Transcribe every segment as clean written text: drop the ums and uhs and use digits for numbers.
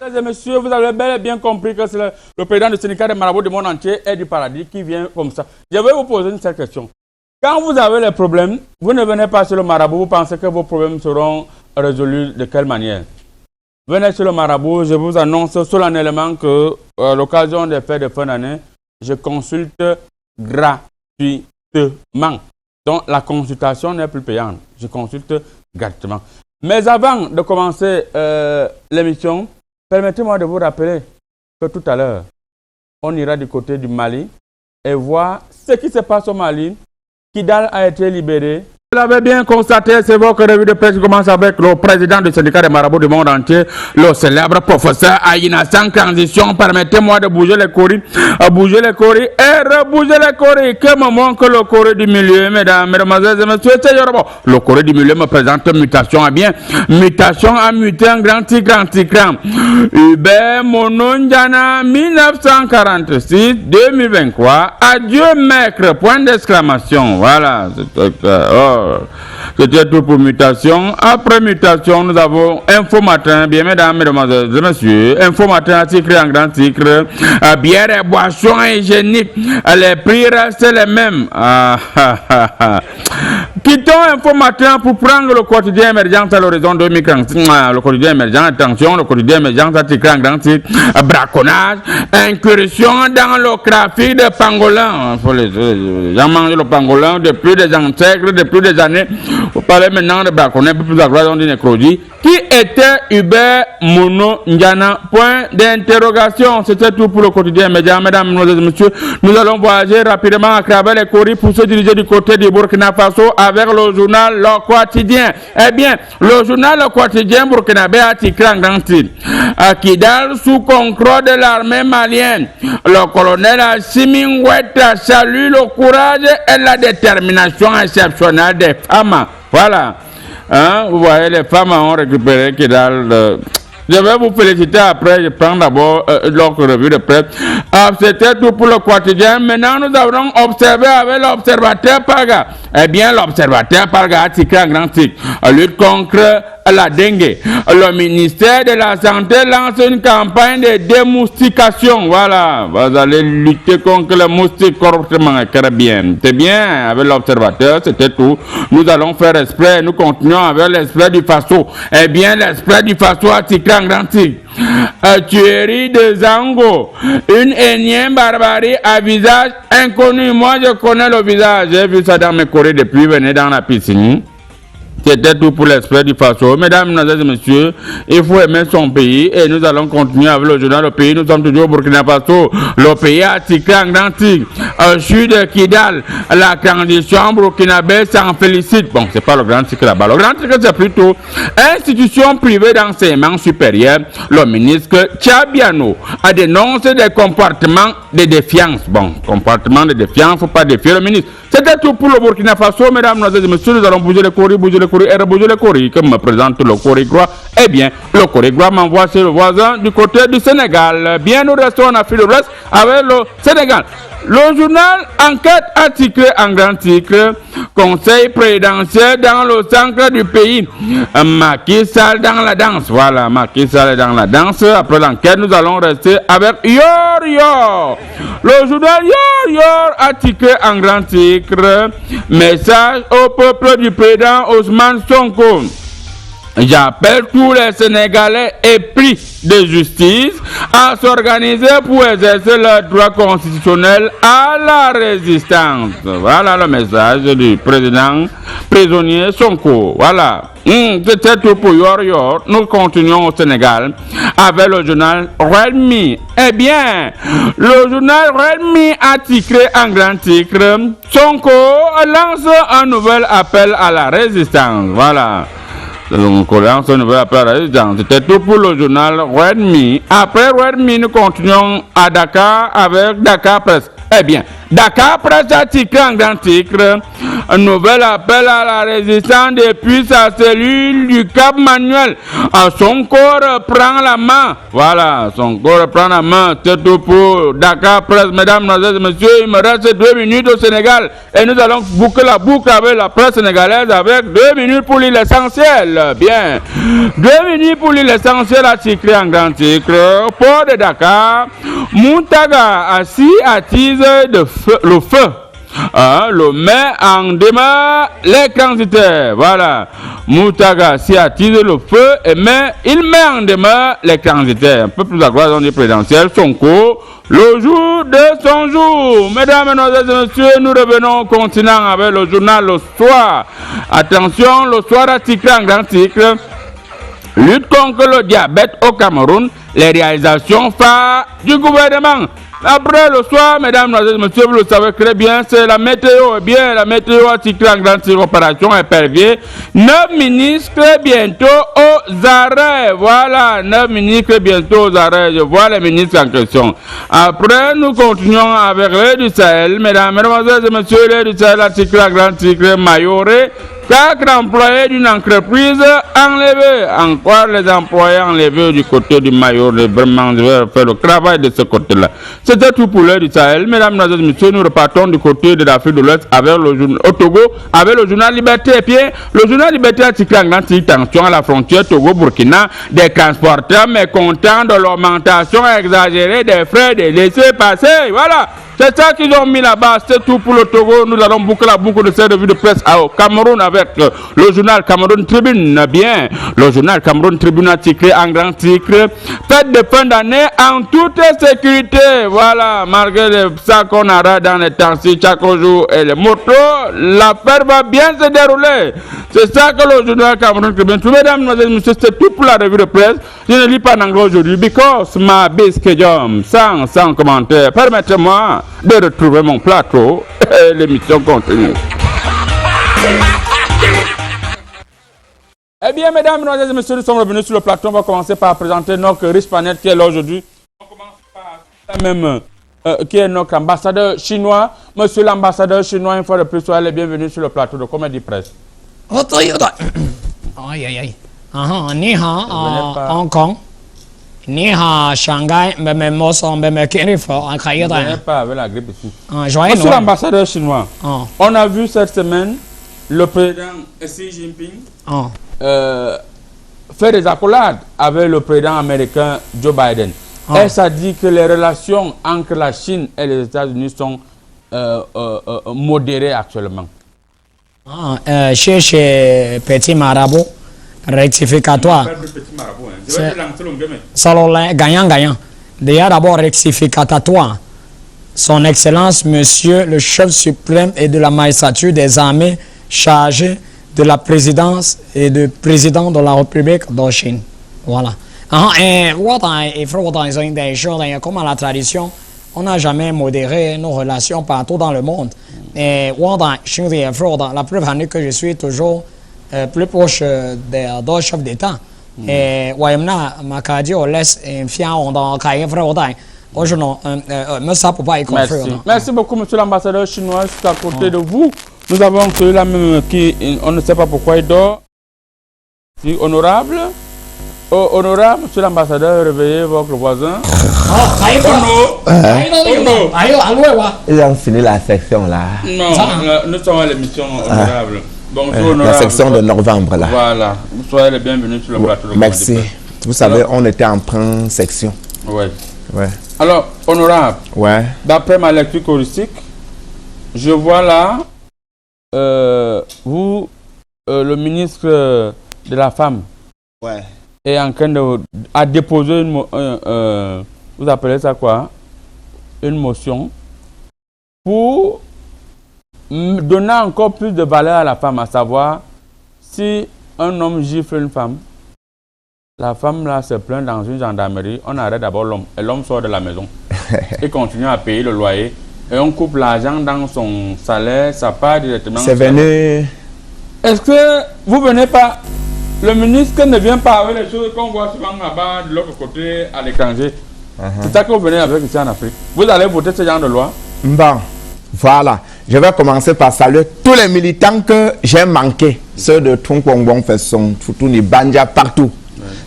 Mesdames et messieurs, vous avez bel et bien compris que c'est le président du syndicat des marabouts du monde entier et du paradis qui vient comme ça. Je vais vous poser une seule question. Quand vous avez les problèmes, vous ne venez pas sur le marabout, vous pensez que vos problèmes seront résolus de quelle manière? Venez sur le marabout, je vous annonce solennellement que à l'occasion des fêtes de fin d'année, je consulte gratuitement. Donc la consultation n'est plus payante, je consulte gratuitement. Mais avant de commencer l'émission, permettez-moi de vous rappeler que tout à l'heure, on ira du côté du Mali et voir ce qui se passe au Mali. Kidal a été libéré. Vous l'avez bien constaté, c'est votre revue de presse qui commence avec le président du syndicat des marabouts du monde entier, le célèbre professeur Aïna. Sans transition, permettez-moi de bouger les coris, et rebouger les coris. Que me manque le cori du milieu, mesdames, mesdemoiselles et messieurs, c'est Yorbo. Le cori du milieu me présente mutation à bien. Mutation à muter un grand tigre. Hubert Mononjana, 1946-2023. Adieu, maître, point d'exclamation. Voilà. C'était tout pour mutation. Après mutation, nous avons Info Matin, bien mesdames, mesdemoiselles et messieurs. Info Matin, titre en grand titre. Bière et boissons hygiéniques. Les prix restent les mêmes. Quittons Info Matin pour prendre le quotidien émergent à l'horizon 2040. Le quotidien émergent, attention, le quotidien émergent, titre en grand titre. Braconnage, incursion dans le trafic de pangolin. J'ai mangé le pangolin depuis des siècles, depuis des années. Vous parlez maintenant de braconnage, un peu plus à droite, on dit nécrologie. Qui était Hubert Mono Ndiana? Point d'interrogation. C'était tout pour le quotidien média. Mesdames, mesdemoiselles et messieurs, nous allons voyager rapidement à travers les courriers pour se diriger du côté du Burkina Faso avec le journal Le Quotidien. Eh bien, le journal Le Quotidien burkinabé a titré en grand titre. À Kidal, sous contrôle de l'armée malienne, le colonel Assimi Ngouetta salue le courage et la détermination exceptionnelle des femmes. Voilà. Hein, vous voyez, les femmes ont récupéré Kidal. Je vais vous féliciter après. Je prends d'abord l'autre revue de presse. C'était tout pour le quotidien. Maintenant, nous allons observer avec l'observateur Parga. Eh bien, l'observateur Parga a titré un grand titre. Lutte contre la dengue. Le ministère de la Santé lance une campagne de démoustication. Voilà. Vous allez lutter contre les moustiques correctement. Très bien. C'est bien. Avec l'observateur, c'était tout. Nous allons faire exprès. Nous continuons avec l'exprès du Faso. Eh bien, l'exprès du Faso a titré un grand titre. Tuerie de Zango. Une énième barbarie à visage inconnu. Moi, je connais le visage. J'ai vu ça dans mes courriers depuis venir dans la piscine. C'était tout pour l'esprit du Faso. Mesdames, mesdemoiselles et messieurs, il faut aimer son pays et nous allons continuer avec le journal Le Pays. Nous sommes toujours au Burkina Faso. Le pays a titré en grand titre. Sud de Kidal, la transition burkinabé s'en félicite. Bon, c'est pas le grand titre là-bas. Le grand titre, c'est plutôt institution privée d'enseignement supérieur. Le ministre Tchabiano a dénoncé des comportements de défiance. Bon, comportement de défiance, faut pas défier le ministre. C'était tout pour le Burkina Faso. Mesdames, mesdemoiselles et messieurs, nous allons bouger les courriers et rebouger les courriers. Comme me présente le Corée-Groix, eh bien, le Corée-Groix m'envoie chez le voisin du côté du Sénégal. Bien, nous restons en Afrique de l'Ouest avec le Sénégal. Le journal Enquête a titré en grand titre Conseil présidentiel dans le centre du pays. Macky Sall dans la danse. Voilà, Macky Sall est dans la danse. Après l'enquête, nous allons rester avec Yor Yor. Le journal Yor Yor a titré en grand titre Message au peuple du président Ousmane Sonko. J'appelle tous les Sénégalais épris de justice à s'organiser pour exercer leur droit constitutionnel à la résistance. Voilà le message du président prisonnier Sonko. Voilà. C'était tout pour Yor Yor. Nous continuons au Sénégal avec le journal Redmi. Eh bien, le journal Redmi a titré un grand titre. Sonko lance un nouvel appel à la résistance. Voilà. Donc, c'était tout pour le journal Redmi. Après Redmi, nous continuons à Dakar avec Dakar Presse. Eh bien, Dakar Presse a titré en grand titre un nouvel appel à la résistance depuis sa cellule du Cap Manuel. Son corps prend la main. Voilà, son corps prend la main. C'est tout pour Dakar Presse, mesdames, et messieurs. Il me reste 2 minutes au Sénégal et nous allons boucler la boucle avec la presse sénégalaise avec 2 minutes pour lire l'essentiel. Bien, 2 minutes pour lire l'essentiel a titré en grand titre. Port de Dakar, Moutaga assis attise le feu. Le met en demeure les transitaires. Voilà. Moutaga s'y attise le feu et il met en demeure les transitaires. Un peu plus à droite dans les présidentielles. Sonko, le jour de son jour. Mesdames et messieurs, nous revenons au continent avec le journal Le Soir. Attention, Le Soir a titré en grand titre. Lutte contre le diabète au Cameroun, les réalisations phares du gouvernement. Après le soir, mesdames et messieurs, vous le savez très bien, c'est la météo. Eh bien, la météo a titré en grande opération épervier. 9 ministres bientôt aux arrêts. Voilà, 9 ministres bientôt aux arrêts. Je vois les ministres en question. Après, nous continuons avec l'aide du Sahel. Mesdames et messieurs, l'aide du Sahel a titré en grande titre Mayoré. 4 employés d'une entreprise enlevés. Encore les employés enlevés du côté du Mayoré. Vraiment, je vais faire le travail de ce côté-là. C'était tout pour l'heure du Sahel. Mesdames et messieurs, nous repartons du côté de l'Afrique de l'Ouest avec au Togo, avec le journal Liberté. Et puis, le journal Liberté a titré en grande tension à la frontière Togo-Burkina. Des transporteurs mécontents de l'augmentation exagérée des frais de laissez-passer. Voilà. C'est ça qu'ils ont mis là-bas. C'est tout pour le Togo. Nous allons boucler la boucle de cette revue de presse au Cameroun avec le journal Cameroun Tribune. Bien, le journal Cameroun Tribune a titré en grand titre fête de fin d'année en toute sécurité. Voilà, malgré ça qu'on aura dans les taxis chaque jour et les motos, l'affaire va bien se dérouler. C'est ça que le journal Cameroun Tribune. Mesdames, messieurs, c'est tout pour la revue de presse. Je ne lis pas en anglais aujourd'hui because my biscuit sans commentaire. Permettez-moi de retrouver mon plateau et l'émission continue. Eh bien, mesdames et messieurs, nous sommes revenus sur le plateau. On va commencer par présenter notre riche panel qui est là aujourd'hui. On commence par même qui est notre ambassadeur chinois. Monsieur l'ambassadeur chinois, une fois de plus, soyez les bienvenus sur le plateau de Comédie Presse. Ni hao Hong Kong. Ni hao Shanghai, mais Mosson, mais Kenifo, en Kaïda. On n'est pas avec la grippe ici. Monsieur l'ambassadeur chinois, on a vu cette semaine le président Xi Jinping faire des accolades avec le président américain Joe Biden. Et ça dit que les relations entre la Chine et les États-Unis sont modérées actuellement. Chez Petit Marabout, rectificatoire. Gagnant. Déjà d'abord rectificatoire. Son Excellence, Monsieur le chef suprême et de la magistrature des armées chargé de la présidence et de président de la République de Chine. Voilà. Comme à la tradition, on n'a jamais modéré nos relations partout dans le monde. Et la preuve en est que je suis toujours plus proche des deux chefs d'État. Et merci beaucoup, monsieur l'ambassadeur chinois. C'est à côté de vous. Nous avons celui-là même qui, on ne sait pas pourquoi il dort. Si, honorable. Honorable, monsieur l'ambassadeur, réveillez votre voisin. Ils ont fini la section là. Non, nous sommes à l'émission honorable. Bonjour, honorable. La section de novembre là. Voilà, vous soyez les bienvenus sur le plateau de merci. Vous savez, on était en première section. Oui. Ouais. Alors, honorable, ouais. D'après ma lecture choristique, je vois là, vous, le ministre de la Femme, ouais, est en train de déposer une, vous appelez ça quoi? Une motion pour donner encore plus de valeur à la femme, à savoir si un homme gifle une femme, la femme là se plaint dans une gendarmerie, on arrête d'abord l'homme et l'homme sort de la maison et continue à payer le loyer et on coupe l'argent dans son salaire, ça part directement. C'est venu. Est-ce que vous venez pas, le ministre ne vient pas avec les choses qu'on voit souvent là-bas de l'autre côté à l'étranger? C'est ça que vous venez avec ici en Afrique. Vous allez voter ce genre de loi? Bon, Voilà. Je vais commencer par saluer tous les militants que j'ai manqués. Ceux de Tungpongbong, Fesson, Futuni, Banja, partout.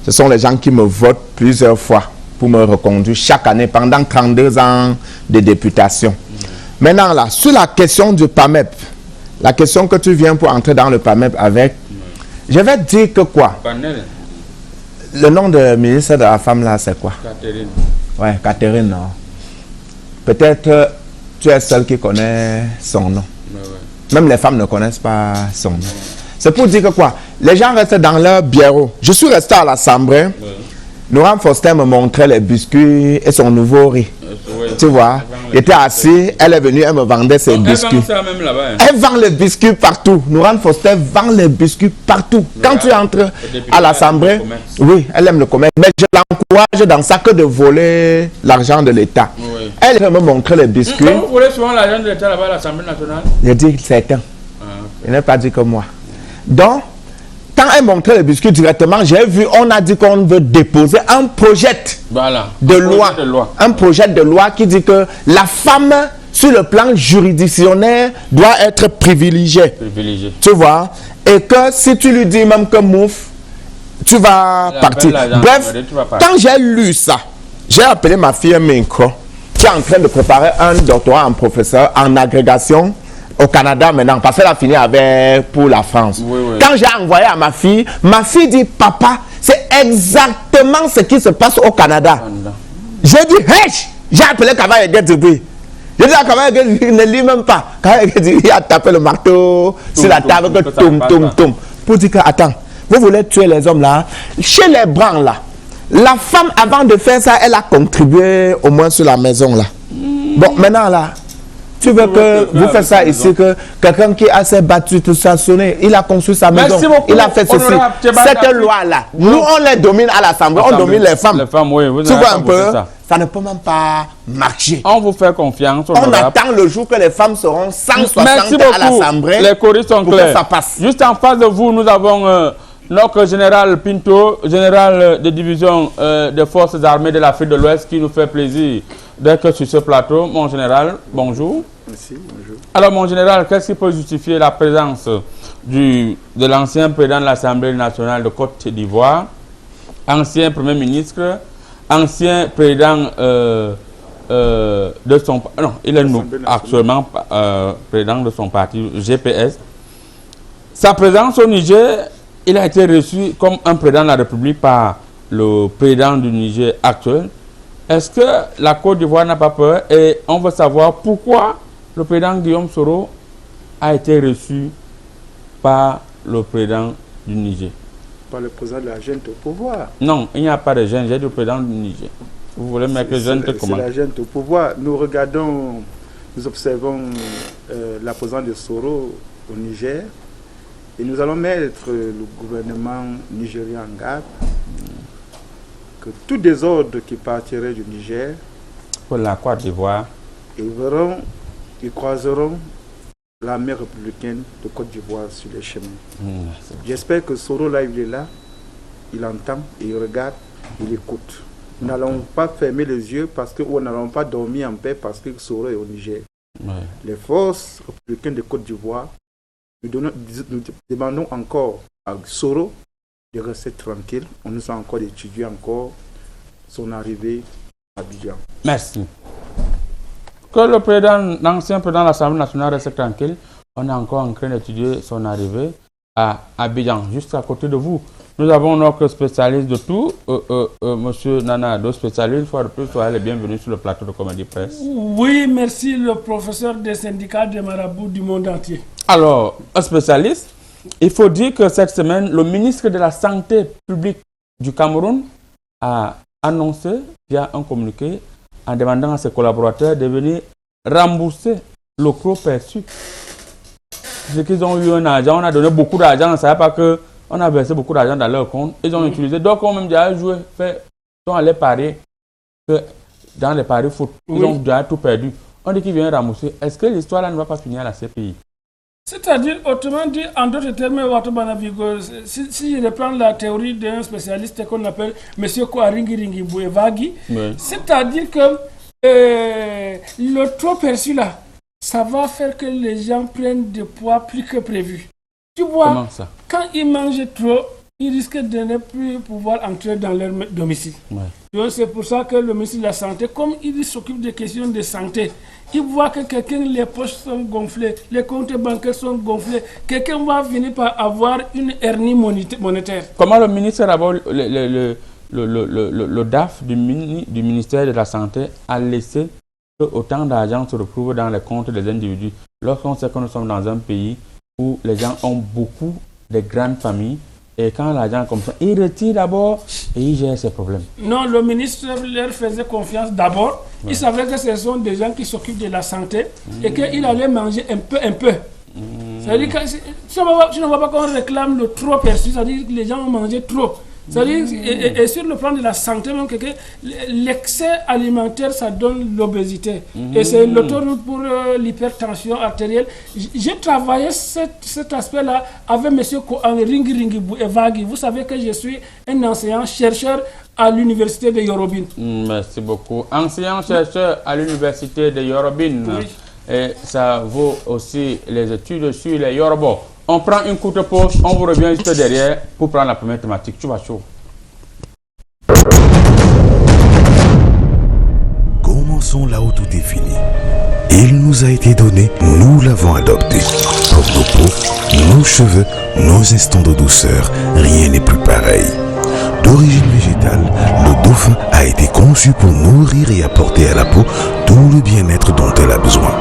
Ce sont les gens qui me votent plusieurs fois pour me reconduire chaque année pendant 32 ans de députation. Maintenant, là, sur la question du PAMEP, la question que tu viens pour entrer dans le PAMEP avec, je vais te dire que quoi? Le nom de ministre de la femme, là, c'est quoi? Catherine. Ouais, Catherine, non. Peut-être tu es celle qui connaît son nom. Même les femmes ne connaissent pas son nom. C'est pour dire que quoi? Les gens restent dans leur bureau. Je suis resté à l'Assemblée. Noram Foster me montrait les biscuits et son nouveau riz. Tu vois, il était assis, elle est venue, elle me vendait ses biscuits. Elle vend les biscuits partout. Noram Foster vend les biscuits partout. Quand tu entres à l'Assemblée, oui, elle aime le commerce. Mais je l'encourage dans ça que de voler l'argent de l'État. Elle me montrer les biscuits. Vous volez souvent l'argent de l'État là-bas à l'Assemblée nationale? Je dis certains. Il n'a pas dit que moi. Donc, quand elle montrait les biscuits directement, j'ai vu, on a dit qu'on veut déposer un projet de loi. Un projet de loi qui dit que la femme, sur le plan juridictionnel, doit être privilégiée. Tu vois? Et que si tu lui dis même que mouf, tu vas partir. Bref, quand j'ai lu ça, j'ai appelé ma fille Minko, qui est en train de préparer un doctorat en professeur en agrégation au Canada maintenant, parce qu'elle a fini avec pour la France. Quand j'ai envoyé à ma fille dit, papa, c'est exactement ce qui se passe au Canada. J'ai dit, hey, j'ai appelé Kavaye Gedzubi. J'ai dit à Kavaye Gedzubi, il ne lit même pas. Kavaye Gedzubi, il a tapé le marteau sur la table, que toum. Pour dire que, attends, vous voulez tuer les hommes là? Chez les Blancs là, la femme, avant de faire ça, elle a contribué au moins sur la maison là. Bon, maintenant là, tu veux que vous faites ça ici, que quelqu'un qui a s'est battu, tout ça, sonné, il a construit sa maison, il a fait ceci. Cette loi-là, nous on les domine à l'Assemblée, on domine les femmes. Tu vois un peu, ça ne peut même pas marcher. On vous fait confiance. On attend le jour que les femmes seront 160 à l'Assemblée. Les choristes sont clairs. Ça passe. Juste en face de vous, nous avons notre général Pinto, général de division des forces armées de l'Afrique de l'Ouest, qui nous fait plaisir d'être sur ce plateau. Mon général, bonjour. Merci, bonjour. Alors, mon général, qu'est-ce qui peut justifier la présence de l'ancien président de l'Assemblée nationale de Côte d'Ivoire, ancien premier ministre, ancien président de son... Non, il est actuellement président de son parti GPS. Sa présence au Niger, il a été reçu comme un président de la République par le président du Niger actuel. Est-ce que la Côte d'Ivoire n'a pas peur? Et on veut savoir pourquoi le président Guillaume Soro a été reçu par le président du Niger. Par le président de la junte au pouvoir. Non, il n'y a pas de junte, j'ai dit le président du Niger. Vous voulez mettre junte comment? C'est la junte au pouvoir. Nous regardons, nous observons la présence de Soro au Niger et nous allons mettre le gouvernement nigérien en garde que tout désordre qui partirait du Niger pour la Côte d'Ivoire, ils croiseront l'armée républicaine de Côte d'Ivoire sur les chemins. J'espère que Soro là, il est là, il entend, il regarde, il écoute. Nous n'allons pas fermer les yeux parce que nous n'allons pas dormir en paix parce que Soro est au Niger. Les forces républicaines de Côte d'Ivoire, nous demandons encore à Soro de rester tranquille. On nous a encore étudié encore son arrivée à Abidjan. Merci. Que le président, l'ancien président de l'Assemblée nationale reste tranquille. On est encore en train d'étudier son arrivée à Abidjan, juste à côté de vous. Nous avons notre spécialiste de tout, Monsieur Nana, deux spécialistes. Une fois de plus, soyez les bienvenus sur le plateau de Comédie Presse. Oui, merci, le professeur des syndicats des marabouts du monde entier. Alors, un spécialiste, il faut dire que cette semaine, le ministre de la Santé publique du Cameroun a annoncé via un communiqué en demandant à ses collaborateurs de venir rembourser le gros perçu. C'est qu'ils ont eu un argent, on a donné beaucoup d'argent, on ne savait pas qu'on a versé beaucoup d'argent dans leur compte. Ils ont utilisé, donc on même déjà joué, ils sont allés parier dans les paris foot. Ils ont déjà tout perdu. On dit qu'ils viennent rembourser. Est-ce que l'histoire là ne va pas finir à la CPI? C'est-à-dire, autrement dit, en d'autres termes, si je reprends la théorie d'un spécialiste qu'on appelle M. Kouaringi Bouevagi, c'est-à-dire que le trop perçu là, ça va faire que les gens prennent du poids plus que prévu. Tu vois, comment ça? Quand ils mangent trop, ils risquent de ne plus pouvoir entrer dans leur domicile. Ouais. Donc c'est pour ça que le ministre de la Santé, comme il s'occupe des questions de santé, il voit que quelqu'un, les poches sont gonflées, les comptes bancaires sont gonflés, quelqu'un va venir par avoir une hernie monétaire. Comment le ministère, le DAF du ministère de la Santé a laissé que autant d'argent se retrouve dans les comptes des individus, lorsqu'on sait que nous sommes dans un pays où les gens ont beaucoup de grandes familles, et quand l'argent comme ça, il retire d'abord et il gère ses problèmes. Non, le ministre leur faisait confiance d'abord. Ouais. Il savait que ce sont des gens qui s'occupent de la santé et qu'il allait manger un peu. C'est-à-dire que tu ne vois pas qu'on réclame le trop perçu, c'est-à-dire que les gens ont mangé trop. C'est-à-dire, et sur le plan de la santé, même l'excès alimentaire, ça donne l'obésité. Et c'est l'autoroute pour l'hypertension artérielle. J'ai travaillé cet aspect-là avec M. Ringi Evagi. Vous savez que je suis un enseignant-chercheur à l'université de Yorobin. Merci beaucoup. Enseignant-chercheur à l'université de Yorobin. Oui. Et ça vaut aussi les études sur les Yorobos. On prend une courte pause, on vous revient juste derrière pour prendre la première thématique. Tu vas chaud. Commençons là où tout est fini. Il nous a été donné, nous l'avons adopté. Pour nos peaux, nos cheveux, nos instants de douceur, rien n'est plus pareil. D'origine végétale, le dauphin a été conçu pour nourrir et apporter à la peau tout le bien-être dont elle a besoin.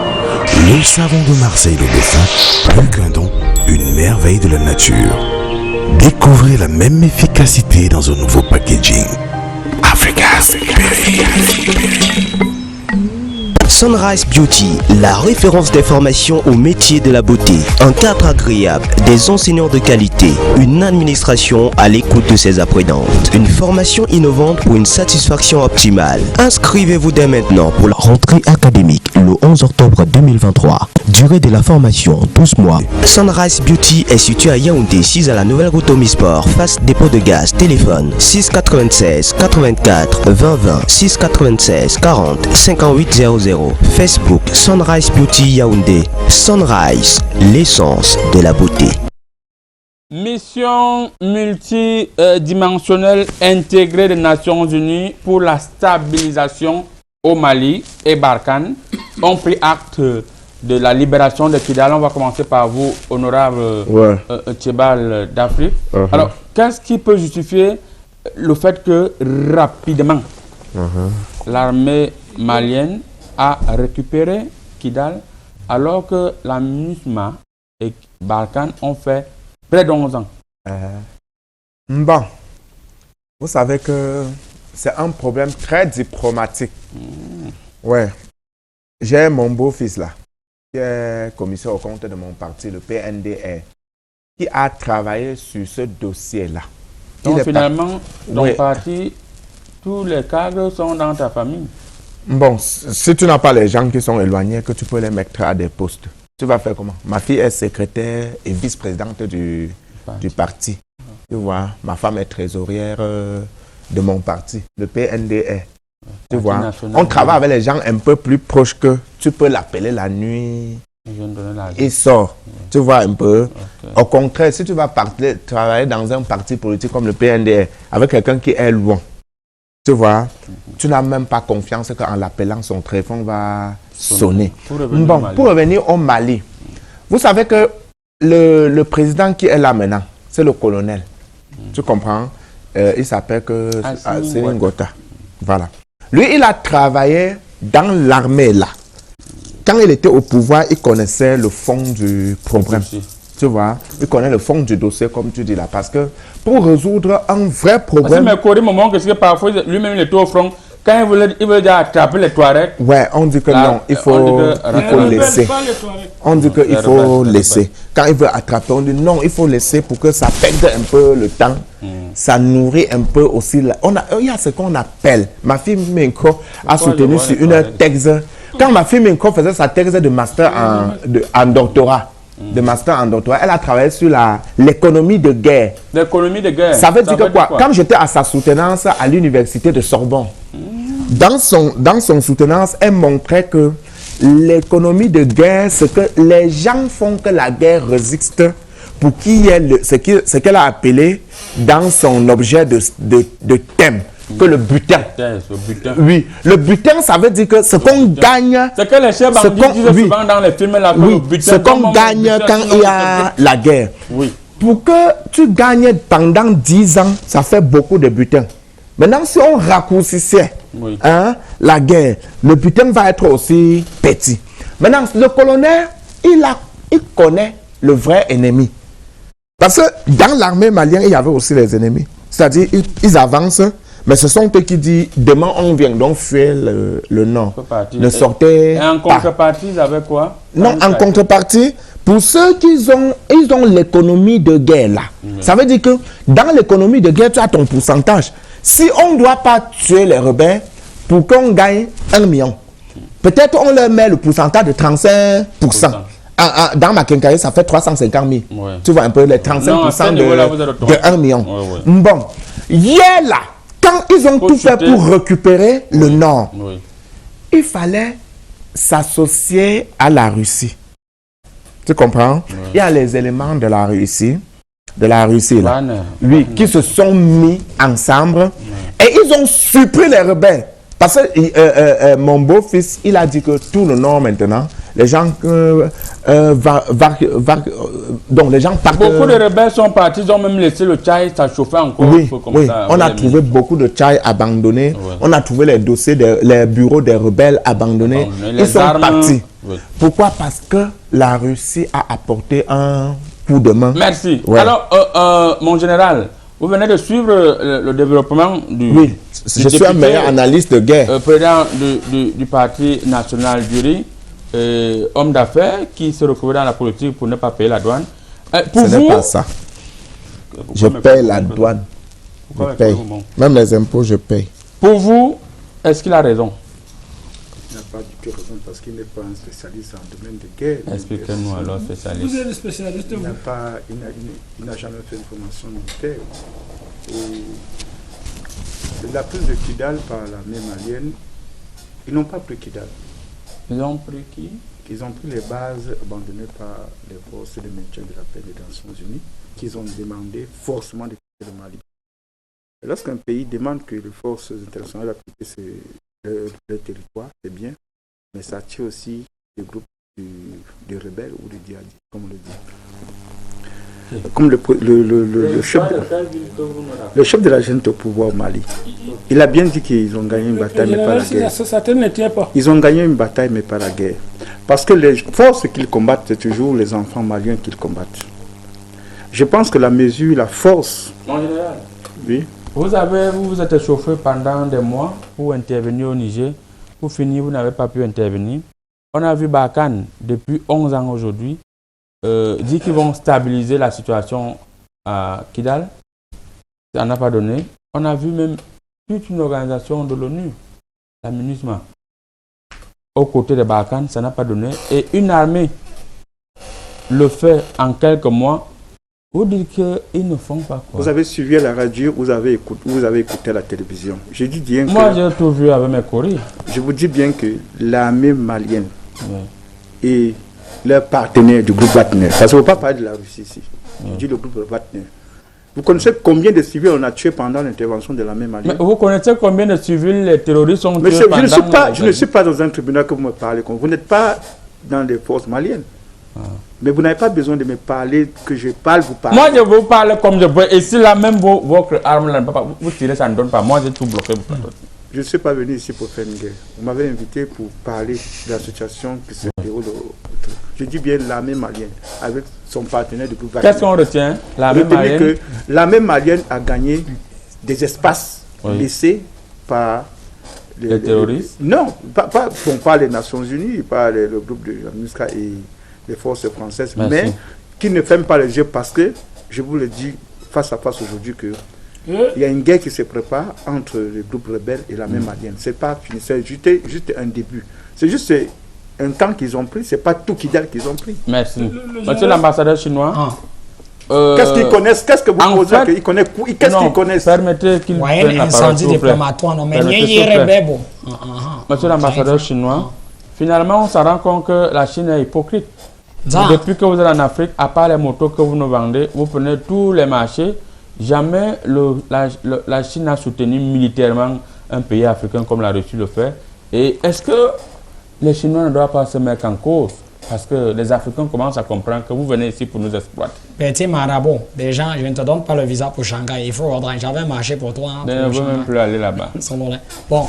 Le savon de Marseille, le dauphin, plus qu'un don, une merveille de la nature. Découvrez la même efficacité dans un nouveau packaging. Africa's Sunrise Beauty, la référence des formations au métier de la beauté. Un cadre agréable, des enseignants de qualité, une administration à l'écoute de ses apprenantes. Une formation innovante pour une satisfaction optimale. Inscrivez-vous dès maintenant pour la rentrée académique le 11 octobre 2023. Durée de la formation, 12 mois. Sunrise Beauty est situé à Yaoundé, 6 à la nouvelle route Omisport, face dépôt de gaz. Téléphone 696 84 20 20 696 40 58 00. Facebook Sunrise Beauty Yaoundé. Sunrise, l'essence de la beauté. Mission multidimensionnelle intégrée des Nations Unies pour la stabilisation au Mali et Barkhane ont pris acte de la libération de Kidal. On va commencer par vous, honorable Tchébal d'Afrique. Alors, qu'est-ce qui peut justifier le fait que rapidement l'armée malienne a récupéré Kidal alors que la MINUSMA et Barkhane ont fait près de 11 ans? Bon, vous savez que c'est un problème très diplomatique. Ouais, j'ai mon beau-fils là, qui est commissaire au compte de mon parti, le PNDR, qui a travaillé sur ce dossier-là. Donc finalement, ton parti, tous les cadres sont dans ta famille? Bon, si tu n'as pas les gens qui sont éloignés, que tu peux les mettre à des postes, tu vas faire comment? Ma fille est secrétaire et vice-présidente du parti. Tu vois, ma femme est trésorière de mon parti, le PNDR. Tu vois, on travaille avec les gens un peu plus proches que tu peux l'appeler la nuit. Il sort. Tu vois un peu. Au contraire, si tu vas travailler dans un parti politique comme le PNDR avec quelqu'un qui est loin, tu vois, tu n'as même pas confiance qu'en l'appelant, son téléphone va sonner. Pour revenir au Mali, vous savez que le président qui est là maintenant, c'est le colonel. Tu comprends? Il s'appelle Assimi Ngota. Voilà. Lui, il a travaillé dans l'armée là. Quand il était au pouvoir, il connaissait le fond du problème. Tu vois, il connaît le fond du dossier, comme tu dis là. Parce que pour résoudre un vrai problème. Mais que parfois, lui-même, il était au front. Quand il veut déjà attraper les Touaregs. Ouais, on dit que non, il faut laisser. On dit qu'il faut laisser. Quand il veut attraper, on dit non, il faut laisser pour que ça perde un peu le temps. Ça nourrit un peu aussi. Il y a ce qu'on appelle. Ma fille Minko a soutenu sur une thèse. Quand ma fille Minko faisait sa thèse de master en doctorat, elle a travaillé sur l'économie de guerre. L'économie de guerre. Ça veut dire que quoi? Quand j'étais à sa soutenance à l'université de Sorbonne, dans son soutenance, elle montrait que l'économie de guerre, c'est que les gens font que la guerre résiste pour qu'il y ait ce qu'elle a appelé dans son objet de thème, que le butin. Oui, le butin, ça veut dire que ce qu'on gagne... C'est que les chefs bandits disent souvent dans les films là, que le butin... ce qu'on gagne quand il y a la guerre. Oui. Pour que tu gagnes pendant 10 ans, ça fait beaucoup de butin. Maintenant, si on raccourcissait la guerre, le butin va être aussi petit. Maintenant, le colonel, il connaît le vrai ennemi. Parce que dans l'armée malienne, il y avait aussi les ennemis. C'est-à-dire, ils avancent, mais ce sont eux qui disent, demain on vient donc fuir le nord. Ne sortez et en contrepartie, ils avaient quoi? Non, en contrepartie, pour ceux qui ont l'économie de guerre là. Ça veut dire que dans l'économie de guerre, tu as ton pourcentage. Si on ne doit pas tuer les rebelles pour qu'on gagne 1 million, peut-être on leur met le pourcentage de 35%. Dans ma quincaillerie, ça fait 350 000. Ouais. Tu vois un peu les 35% de 1 million. Bon, hier là, quand ils ont tout fait pour récupérer le nord, il fallait s'associer à la Russie. Tu comprends? Il y a les éléments de la Russie là, qui se sont mis ensemble et ils ont surpris les rebelles. Parce que mon beau-fils, il a dit que tout le nord maintenant, les gens donc les gens partent. Beaucoup de rebelles sont partis, ils ont même laissé le Tchad, ça chauffait encore un peu comme ça. On a trouvé beaucoup de Tchad abandonnés. On a trouvé les dossiers, les bureaux des rebelles abandonnés. Ils sont partis. Pourquoi? Parce que la Russie a apporté un coup de main. Merci. Alors, mon général, vous venez de suivre le développement du... Oui, je suis un meilleur analyste de guerre. Président du Parti national du riz, homme d'affaires qui se retrouve dans la politique pour ne pas payer la douane. Ce n'est pas ça. Je paye la douane. Je paye. Même les impôts, je paye. Pour vous, est-ce qu'il a raison? Il n'a pas du tout raison parce qu'il n'est pas un spécialiste en domaine de guerre. Expliquez-nous alors, spécialiste. Vous êtes spécialiste, il n'a jamais fait une formation militaire. Et la prise de Kidal par l'armée malienne, ils n'ont pas pris Kidal. Ils ont pris qui? Ils ont pris les bases abandonnées par les forces de maintien de la paix des Nations Unies, qu'ils ont demandé forcément de quitter le Mali. Et lorsqu'un pays demande que les forces internationales appliquent le territoire, c'est bien, mais ça tue aussi des groupes de rebelles ou de djihadistes, comme on le dit. Comme le chef de la junte au pouvoir au Mali, il a bien dit qu'ils ont gagné une bataille, mais pas la guerre. Ils ont gagné une bataille, mais pas la guerre. Parce que les forces qu'ils combattent, c'est toujours les enfants maliens qu'ils combattent. Je pense que la mesure, la force... Mon général, oui. Vous êtes échauffé pendant des mois pour intervenir au Niger. Pour finir, vous n'avez pas pu intervenir. On a vu Barkhane depuis 11 ans aujourd'hui dit qu'ils vont stabiliser la situation à Kidal. Ça n'a pas donné. On a vu même toute une organisation de l'ONU, la MINUSMA, aux côtés de Barkhane, ça n'a pas donné. Et une armée le fait en quelques mois. Vous dites qu'ils ne font pas quoi? Vous avez suivi la radio, vous avez écouté la télévision. Je dis bien moi, j'ai tout vu avec mes courriers. Je vous dis bien que l'armée malienne et leurs partenaires du groupe Wagner, parce qu'on ne peut pas parler de la Russie ici, je dis le groupe Wagner. Vous connaissez combien de civils on a tués pendant l'intervention de l'armée malienne? Mais vous connaissez combien de civils les terroristes ont tués pendant... Je ne suis pas dans un tribunal que vous me parlez. Vous n'êtes pas dans les forces maliennes. Mais vous n'avez pas besoin de me parler, que je parle, vous parlez. Moi, je vous parle comme je veux. Et si là même votre arme, là, vous tirez, ça ne donne pas. Moi, j'ai tout bloqué. Je ne suis pas venu ici pour faire une guerre. Vous m'avez invité pour parler de la situation qui se déroule. Je dis bien l'armée malienne, avec son partenaire du groupe Wagner. Qu'est-ce qu'on retient? L'armée malienne a gagné des espaces laissés par les terroristes. Non, pas les Nations Unies, pas le groupe de MINUSCA et les forces françaises, mais qui ne ferment pas les yeux parce que, je vous le dis face à face aujourd'hui, il y a une guerre qui se prépare entre les groupes rebelles et l'armée malienne. Ce n'est pas fini, c'est juste un début. C'est juste un temps qu'ils ont pris, ce n'est pas tout Kidal qu'ils ont pris. Merci. Monsieur l'ambassadeur chinois, qu'est-ce qu'ils connaissent? Qu'est-ce que vous posez qu'ils connaissent? Qu'est-ce qu'ils connaissent? Permettez qu'ils prennent la parole, s'il vous plaît. Monsieur l'ambassadeur chinois, finalement, on se rend compte que la Chine est hypocrite. Depuis que vous êtes en Afrique, à part les motos que vous nous vendez, vous prenez tous les marchés. Jamais la Chine a soutenu militairement un pays africain comme la Russie le fait. Et est-ce que les Chinois ne doivent pas se mettre en cause? Parce que les Africains commencent à comprendre que vous venez ici pour nous exploiter. Petit marabout, des gens, je ne te donne pas le visa pour Shanghai. Il faut ordre. J'avais un marché pour toi. Je ne veux même plus aller là-bas. Bon,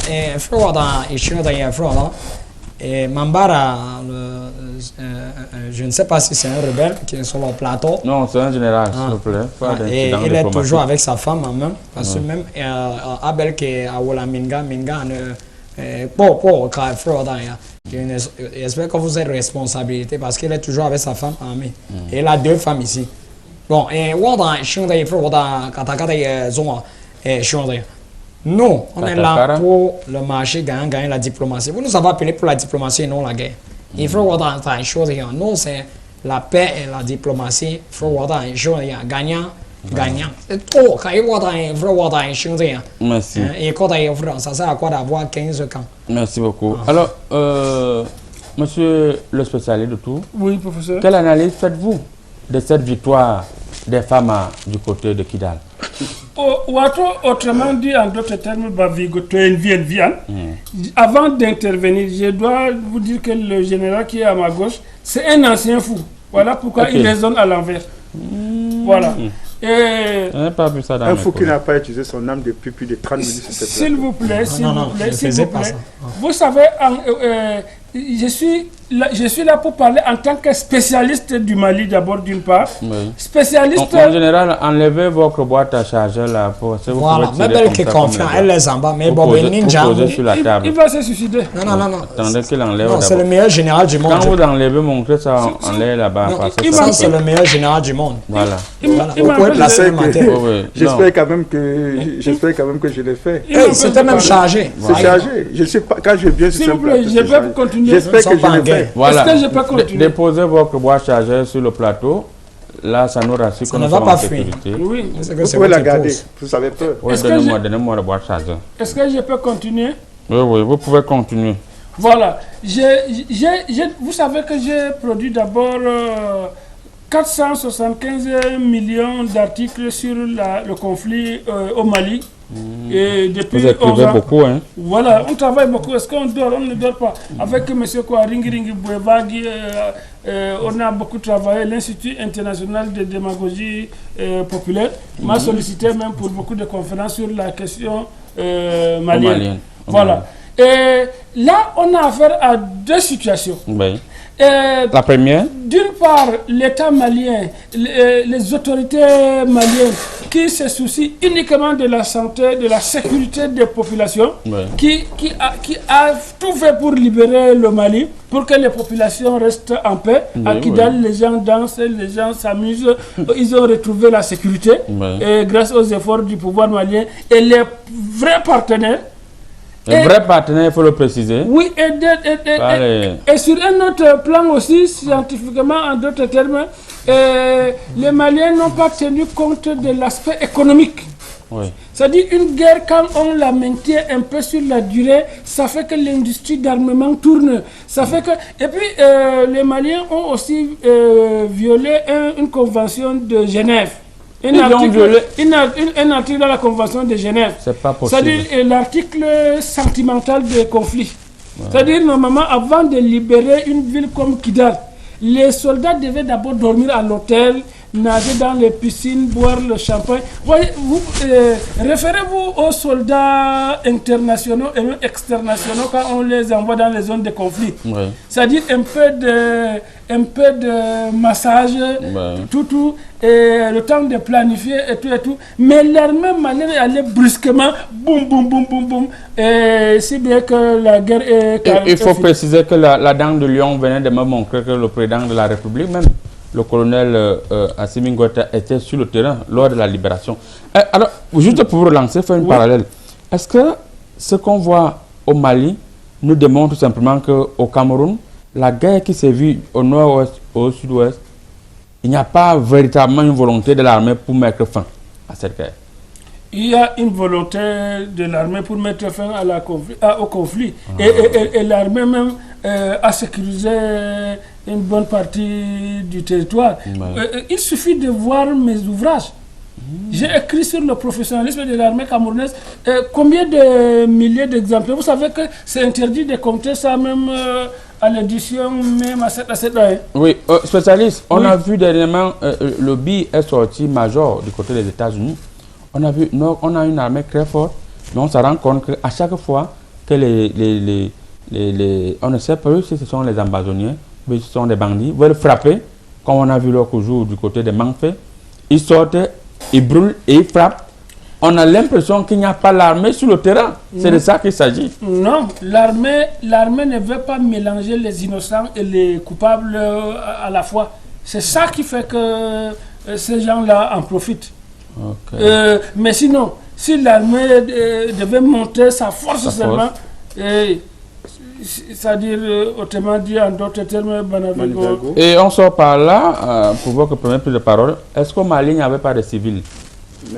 il faut ordre. Il faut ordre. Et Mambara, je ne sais pas si c'est un rebelle qui est sur le plateau. Non, c'est un général, s'il vous plaît. Et il est toujours avec sa femme en même. Parce que même Abel qui est à Wolaminga, j'espère que vous êtes responsabilité parce qu'il est toujours avec sa femme en main. Et il a 2 femmes ici. Bon, et nous, on est là pour le marché, gagner la diplomatie. Vous nous avez appelé pour la diplomatie et non la guerre. Il faut voir une chose. Nous, c'est la paix et la diplomatie. Il faut voir une chose. Gagnant. C'est trop. Il faut voir une chose. Merci. Et quand ça sert à quoi d'avoir 15 ans? Merci beaucoup. Alors, monsieur le spécialiste de tout, oui, professeur. Quelle analyse faites-vous de cette victoire des femmes du côté de Kidal? Autrement dit, en d'autres termes, avant d'intervenir, je dois vous dire que le général qui est à ma gauche, c'est un ancien fou. Voilà pourquoi il raisonne à l'envers. Voilà. Pas vu ça dans un fou qui n'a pas utilisé son âme depuis plus de 30 minutes. S'il vous plaît, s'il vous plaît. Vous savez, je suis là pour parler en tant que spécialiste du Mali d'abord d'une part. Oui. Spécialiste. En général, enlevez votre boîte à charger là pour. Voilà, même elle qui est confiante, elle les en bas, mais bon, ninja. Il va se suicider. Non. Attendez qu'il enlève. Non, c'est le meilleur général du monde. Quand vous enlevez, montrez ça en l'air là-bas. Ça, c'est le meilleur général du monde. Voilà. J'espère quand même que je l'ai fait. C'était même chargé. C'est chargé. Je sais pas, quand je viens sur s'il vous plaît, je vais continuer. J'espère que je l'ai fait. Voilà. Est-ce que je peux continuer? Déposez votre boîte chargée sur le plateau. Là, ça nous rassure qu'on ne va pas fuir. Oui. Vous pouvez la garder. Vous avez peur. Oui, donnez-moi la boîte chargée. Est-ce que je peux continuer? Oui, vous pouvez continuer. Voilà. Vous savez que j'ai produit d'abord 475 millions d'articles sur le conflit au Mali. Et depuis vous écrivez beaucoup, hein? Voilà, on travaille beaucoup. Est-ce qu'on dort? On ne dort pas. Avec M. Ringi Bouevagi, on a beaucoup travaillé. L'Institut international de démagogie populaire m'a sollicité même pour beaucoup de conférences sur la question malienne. Voilà. Et là, on a affaire à 2 situations. Oui. La première? D'une part, l'État malien, les autorités maliennes qui se soucient uniquement de la santé, de la sécurité des populations, qui a tout fait pour libérer le Mali, pour que les populations restent en paix. À Kidal, les gens dansent, les gens s'amusent, ils ont retrouvé la sécurité et grâce aux efforts du pouvoir malien et les vrais partenaires. Un vrai partenaire, il faut le préciser. Oui, et sur un autre plan aussi, scientifiquement, en d'autres termes, les Maliens n'ont pas tenu compte de l'aspect économique. Oui. C'est-à-dire une guerre, quand on la maintient un peu sur la durée, ça fait que l'industrie d'armement tourne. Ça fait que... Et puis, les Maliens ont aussi violé une convention de Genève. Un article dans la Convention de Genève. C'est pas possible. C'est-à-dire l'article sentimental des conflits. C'est-à-dire, normalement, avant de libérer une ville comme Kidal, les soldats devaient d'abord dormir à l'hôtel, nager dans les piscines, boire le champagne. Référez-vous aux soldats internationaux et même externationaux quand on les envoie dans les zones de conflit. C'est-à-dire un peu de massage, tout, et le temps de planifier et tout. Mais l'armée malienne allait brusquement, boum, et si bien que la guerre est... Il faut préciser que la dent de Lion venait de me montrer que le président de la République, même le colonel Assimi Goïta, était sur le terrain lors de la libération. Alors, juste pour vous relancer, faire une parallèle, est-ce que ce qu'on voit au Mali nous démontre tout simplement qu'au Cameroun, la guerre qui s'est vue au nord-ouest, au sud-ouest, il n'y a pas véritablement une volonté de l'armée pour mettre fin à cette guerre? il y a une volonté de l'armée pour mettre fin au conflit. Et l'armée même a sécurisé une bonne partie du territoire. Il suffit de voir mes ouvrages. J'ai écrit sur le professionnalisme de l'armée camerounaise combien de milliers d'exemplaires. Vous savez que c'est interdit de compter ça même à l'édition, même à cette année. Oui, spécialiste, on a vu dernièrement, le BI est sorti major du côté des États-Unis. On a vu, on a une armée très forte, mais on se rend compte qu'à chaque fois que on ne sait pas si ce sont les ambazoniens, mais ce sont des bandits, veulent frapper, comme on a vu l'autre jour du côté des Manfé, ils sortent, ils brûlent et ils frappent. On a l'impression qu'il n'y a pas l'armée sur le terrain. C'est de ça qu'il s'agit. Non, l'armée ne veut pas mélanger les innocents et les coupables à la fois. C'est ça qui fait que ces gens-là en profitent. Okay. Mais sinon, si l'armée devait monter sa force seulement, c'est-à-dire, autrement dit, en d'autres termes, Banavigo. Et on sort par là, pour votre première prise de parole, est-ce qu'au Mali, il n'y avait pas de civils?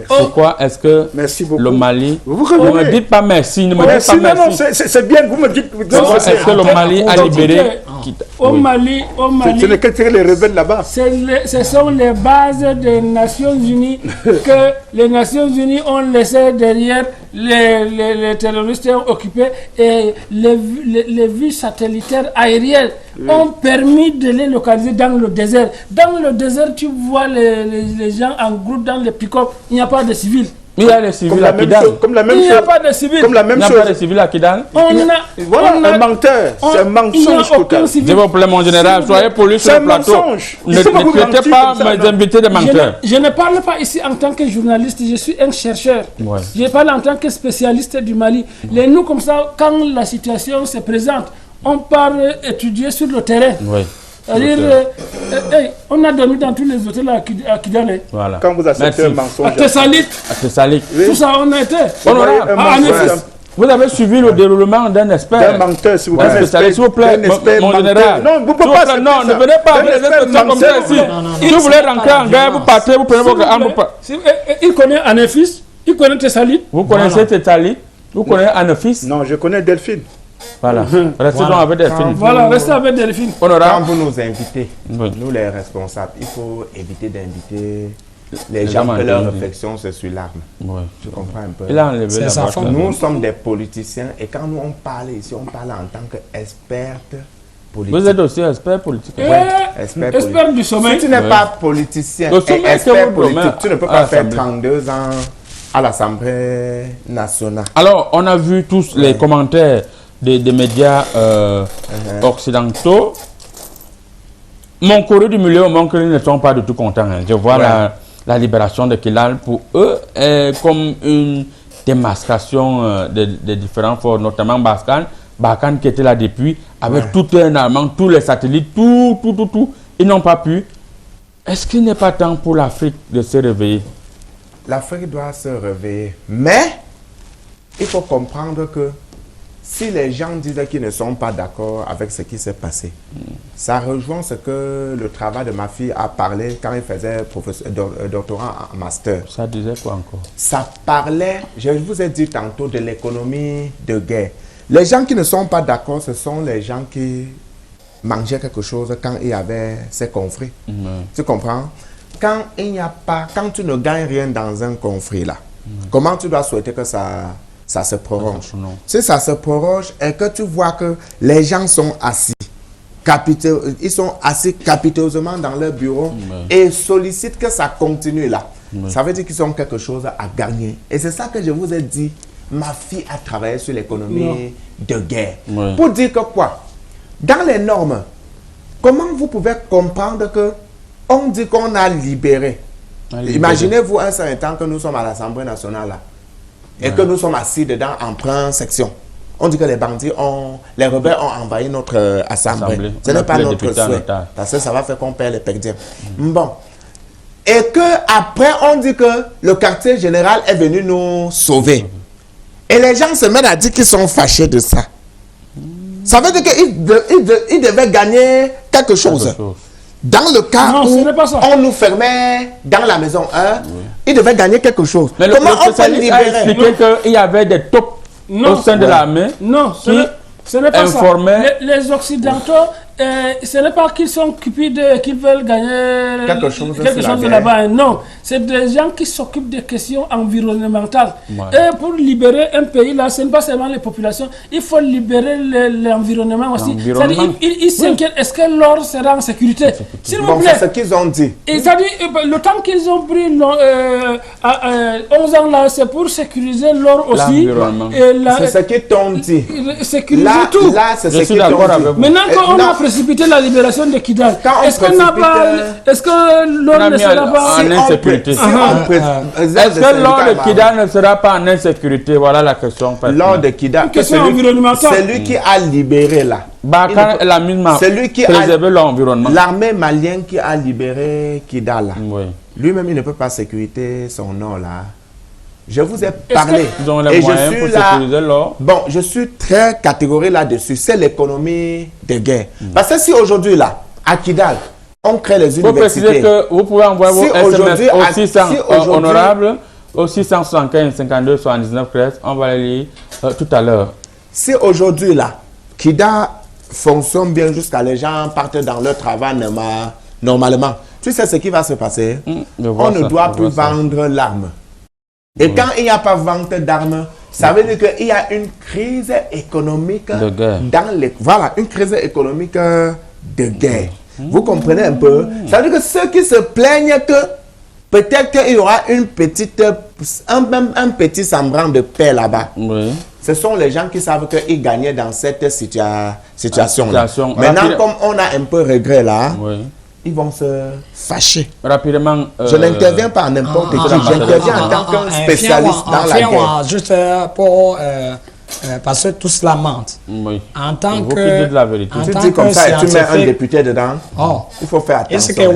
Pourquoi est-ce que le Mali... Ne me dites pas merci, ne me dites pas merci. Non, c'est bien, vous me dites... Est-ce que le Mali a libéré... Au Mali, ce n'est que les rebelles là-bas. Ce sont les bases des Nations Unies que les Nations Unies ont laissé derrière les terroristes ont occupé, et les vues satellitaires aériennes ont permis de les localiser dans le désert. Dans le désert, tu vois les gens en groupe dans les pick-up, il n'y a pas de civils. Il y a les civils à Kidal. Il n'y a pas de civils. Comme la même chose. Il n'y a pas de civils à Kidal. Un menteur. C'est un mensonge total. Je vous plaît, mon général, soyez poli sur le plateau. Ne traitez pas mes invités de menteurs. Je ne parle pas ici en tant que journaliste, je suis un chercheur. Je parle en tant que spécialiste du Mali. Nous, comme ça, quand la situation se présente, on part étudier sur le terrain. C'est-à-dire, on a dormi dans tous les hôtels à Kidal. Voilà. Quand vous acceptez un mensonge. À Tessalit. Tout ça, on a été. Vous avez suivi le déroulement d'un expert. D'un menteur, s'il vous plaît. S'il vous plaît, mon général. Non, vous ne pouvez pas. Non, ne venez pas avec des expressions comme ça ici. Si vous voulez rentrer en guerre, vous partez, vous prenez votre arme. Il connaît Anefis, il connaît Tessalit. Vous connaissez Tessalit, vous connaissez Anefis. Non, je connais Delphine. Voilà. Restez donc avec Delphine. Voilà, restez avec Delphine. Quand vous nous invitez, nous les responsables, il faut éviter d'inviter les gens que leur réflexion c'est sur l'arme. Tu comprends un peu? Nous sommes des politiciens et quand nous on parle ici, on parle en tant qu'experts politiques. Vous êtes aussi expert politique. Expert du sommeil. Si tu n'es pas politicien et expert politique, tu ne peux pas faire 32 ans à l'Assemblée nationale. Alors, on a vu tous les commentaires des médias occidentaux. Mon courrier du milieu, mon courrier ne sont pas du tout contents. Je vois la libération de Kidal pour eux est comme une démascation des différents forces, notamment Barkhane qui était là depuis, avec tout un armement, tous les satellites, tout. Ils n'ont pas pu. Est-ce qu'il n'est pas temps pour l'Afrique de se réveiller? L'Afrique doit se réveiller, mais il faut comprendre que si les gens disent qu'ils ne sont pas d'accord avec ce qui s'est passé, ça rejoint ce que le travail de ma fille a parlé quand il faisait doctorat en master. Ça disait quoi encore? Ça parlait, je vous ai dit tantôt, de l'économie de guerre. Les gens qui ne sont pas d'accord, ce sont les gens qui mangeaient quelque chose quand il y avait ces conflits. Tu comprends? Quand il n'y a pas, quand tu ne gagnes rien dans un conflit là, comment tu dois souhaiter que ça se prolonge? Si ça se prolonge et que tu vois que les gens sont assis, ils sont assis capitieusement dans leur bureau et sollicitent que ça continue là, ça veut dire qu'ils ont quelque chose à gagner. Et c'est ça que je vous ai dit. Ma fille a travaillé sur l'économie de guerre. Pour dire que quoi? Dans les normes, comment vous pouvez comprendre que on dit qu'on a libéré? Imaginez-vous un certain temps que nous sommes à l'Assemblée nationale là, et que nous sommes assis dedans en première section. On dit que les bandits les rebelles ont envahi notre assemblée. Ce n'est pas notre souhait. Parce que ça va faire qu'on perd les pectiens. Bon. Et que après on dit que le quartier général est venu nous sauver. Et les gens se mettent à dire qu'ils sont fâchés de ça. Ça veut dire qu'ils devaient gagner quelque chose. Dans le cas Non, ce où n'est pas ça. on nous fermait dans la maison 1, il devait gagner quelque chose. Mais Comment le on peut spécialiste a libérer? expliqué qu'il y avait des taupes au sein de l'armée. Non, ce n'est pas ça. Les Occidentaux, ce n'est pas qu'ils sont cupides, qu'ils veulent gagner quelque chose de là-bas. Non, c'est des gens qui s'occupent des questions environnementales. Et pour libérer un pays, là, ce n'est pas seulement les populations, il faut libérer l'environnement aussi. C'est-à-dire, ils s'inquiètent, est-ce que l'or sera en sécurité? S'il vous plaît. C'est ce qu'ils ont dit. C'est-à-dire, le temps qu'ils ont pris 11 ans là, c'est pour sécuriser l'or aussi. C'est ce qu'ils t'ont dit. Sécuriser tout. Là, c'est ce qu'ils t'ont dit. Maintenant qu'on a précipité la libération de Kidal, est-ce qu'on n'a pas... Est-ce que l'or ne sera pas en insécurité? Est-ce que l'or de Kidal ne sera pas en insécurité? Voilà la question. L'or de Kidal, c'est lui qui a libéré là. C'est lui qui a préservé l'environnement. L'armée malienne qui a libéré Kidal. Lui-même, il ne peut pas sécuriter son or là. Je vous ai parlé. Ils ont les moyens pour sécuriser l'or. Bon, je suis très catégorique là-dessus. C'est l'économie de guerre. Parce que si aujourd'hui, là, à Kidal, on crée les universités. Vous précisez que vous pouvez envoyer vos SMS au 600 honorable, au 675 52 79 13. On va les lire tout à l'heure. Si aujourd'hui, là, Kidal fonctionne bien jusqu'à les gens partent dans leur travail normalement, tu sais ce qui va se passer? On ne doit plus vendre l'arme. Et quand il n'y a pas vente d'armes, ça veut dire qu'il y a une crise économique dans les... Voilà, une crise économique de guerre. Vous comprenez un peu? Ça veut dire que ceux qui se plaignent que peut-être qu'il y aura une petite, un petit semblant de paix là-bas. Ce sont les gens qui savent qu'ils gagnaient dans cette situation-là. Maintenant, comme on a un peu regret là, ils vont se fâcher. Rapidement. Je n'interviens pas n'importe qui. J'interviens en tant qu'un spécialiste dans la guerre. Juste pour... parce que tout cela mente. En tant que... de la vérité. Tu dis comme ça et tu mets un député dedans. Il faut faire attention. Est-ce que je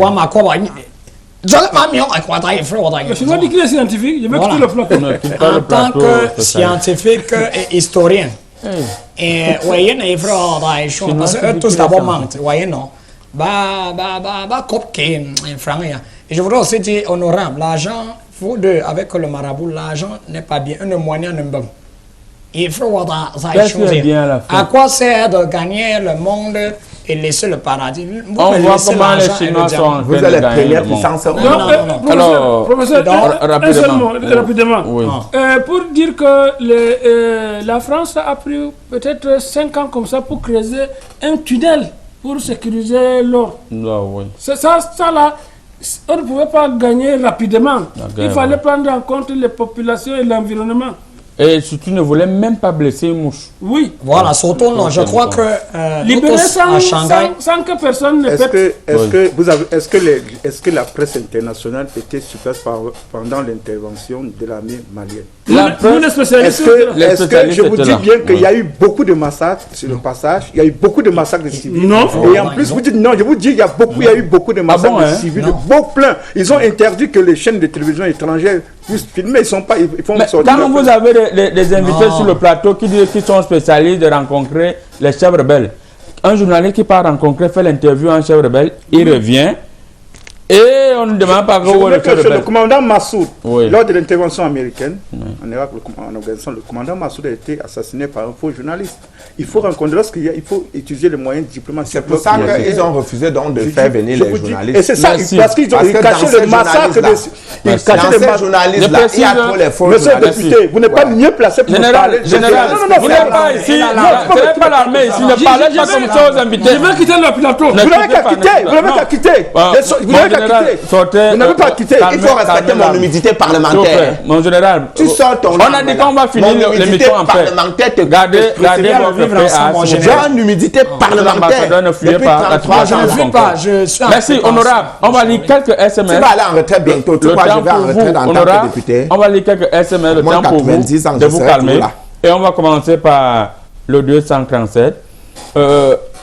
vais dire qu'il est scientifique. Je vais quitter le plateau. En tant que scientifique et historien. Et voyez, parce que tous d'abord mentent. Voyez, non. Et je voudrais aussi dire, honorable, l'argent, vous deux, avec le marabout, l'argent n'est pas bien. Un moyen ne peut. Il faut voir ça. À quoi sert de gagner le monde et laisser le paradis? On voit comment les Chinois sont. Vous allez première puissance. Alors, professeur, rapidement. Pour dire que la France a pris peut-être 5 ans comme ça pour creuser un tunnel pour sécuriser l'or. C'est ça là, on ne pouvait pas gagner rapidement. Il fallait prendre en compte les populations et l'environnement. Et surtout, ne voulait même pas blesser une mouche. Oui. Voilà, surtout, non. Je crois que... libérer sans que personne ne pète. Est-ce que la presse internationale était sur place pendant l'intervention de l'armée malienne? Est-ce que je vous dis bien qu'il y a eu beaucoup de massacres sur le passage? Il y a eu beaucoup de massacres de civils. Non. Et en plus, vous dites non. Je vous dis, il y a eu beaucoup de massacres de civils. Plein. Ils ont interdit que les chaînes de télévision étrangères puissent filmer. Ils font sortir. Quand vous avez des invités sur le plateau qui disent qu'ils sont spécialistes de rencontrer les chefs rebelles, un journaliste qui part rencontrer, fait l'interview à un chef rebelle, il revient et on ne demande pas où est le chef rebelle. Le commandant Massoud, lors de l'intervention américaine en Irak, en Afghanistan, le commandant Massoud a été assassiné par un faux journaliste. Il faut rencontrer il faut utiliser les moyens diplomatiques. C'est pour ça qu'ils ont refusé donc de faire venir les journalistes. Et c'est ça, parce qu'ils ont caché le massacre. Ils cachaient les journalistes là. Il y a trop les faux journalistes. Monsieur le député, vous n'êtes pas mieux placé pour parler. Général, vous n'êtes pas ici. Ce n'est pas l'armée ici. Ne parlez pas comme ça aux invités. Je vais quitter le plateau. Vous n'avez qu'à quitter. Vous n'avez qu'à quitter. Vous n'avez pas à quitter. Il faut respecter mon humidité parlementaire. Mon général, tu sors ton... On a dit qu'on va finir l'émission en paix. Gardez votre j'ai une humidité parlementaire. Merci, honorable. On va lire quelques SMS. Tu vas aller en retraite bientôt. Tu vois, je vais en retraite en tant que député. On va lire quelques SMS. Le temps pour vous de vous calmer. Et on va commencer par le 237.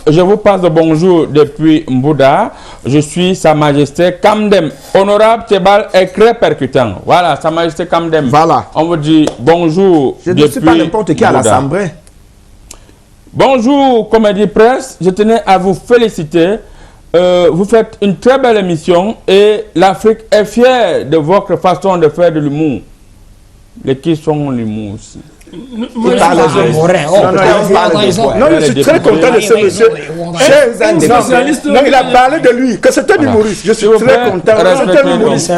Je vous passe le bonjour depuis Mbouda. Je suis Sa Majesté Kamdem. Honorable Tebal est très percutant. Voilà, Sa Majesté Kamdem. Voilà. On vous dit bonjour. Je ne suis pas n'importe qui à l'Assemblée. Bonjour, Comédie Presse. Je tenais à vous féliciter Vous faites une très belle émission et l'Afrique est fière de votre façon de faire de l'humour. Les qui sont l'humour aussi. Non, je suis très content de ce monsieur. Non, il a parlé de lui, que c'est un humoriste. Je suis très content. C'est un humoriste.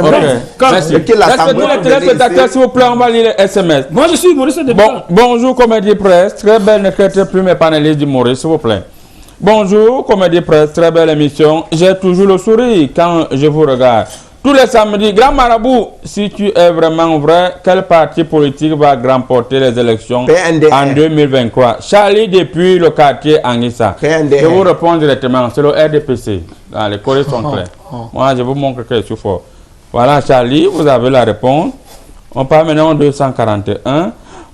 Respectez les téléspectateurs, s'il vous plaît, on va lire les SMS. Moi, je suis humoriste de bonjour, Comédie Presse. Très belle, ne traitez plus mes panélistes d'humoristes, s'il vous plaît. Bonjour, Comédie Presse. Très belle émission. J'ai toujours le sourire quand je vous regarde. Tous les samedis, Grand Marabout, si tu es vraiment vrai, quel parti politique va remporter les élections en 2023? Charlie depuis le quartier Anissa. Je vous réponds directement, c'est le RDPC. Les collègues sont clairs. Moi, je vous montre que je suis fort. Voilà, Charlie, vous avez la réponse. On parle maintenant 241.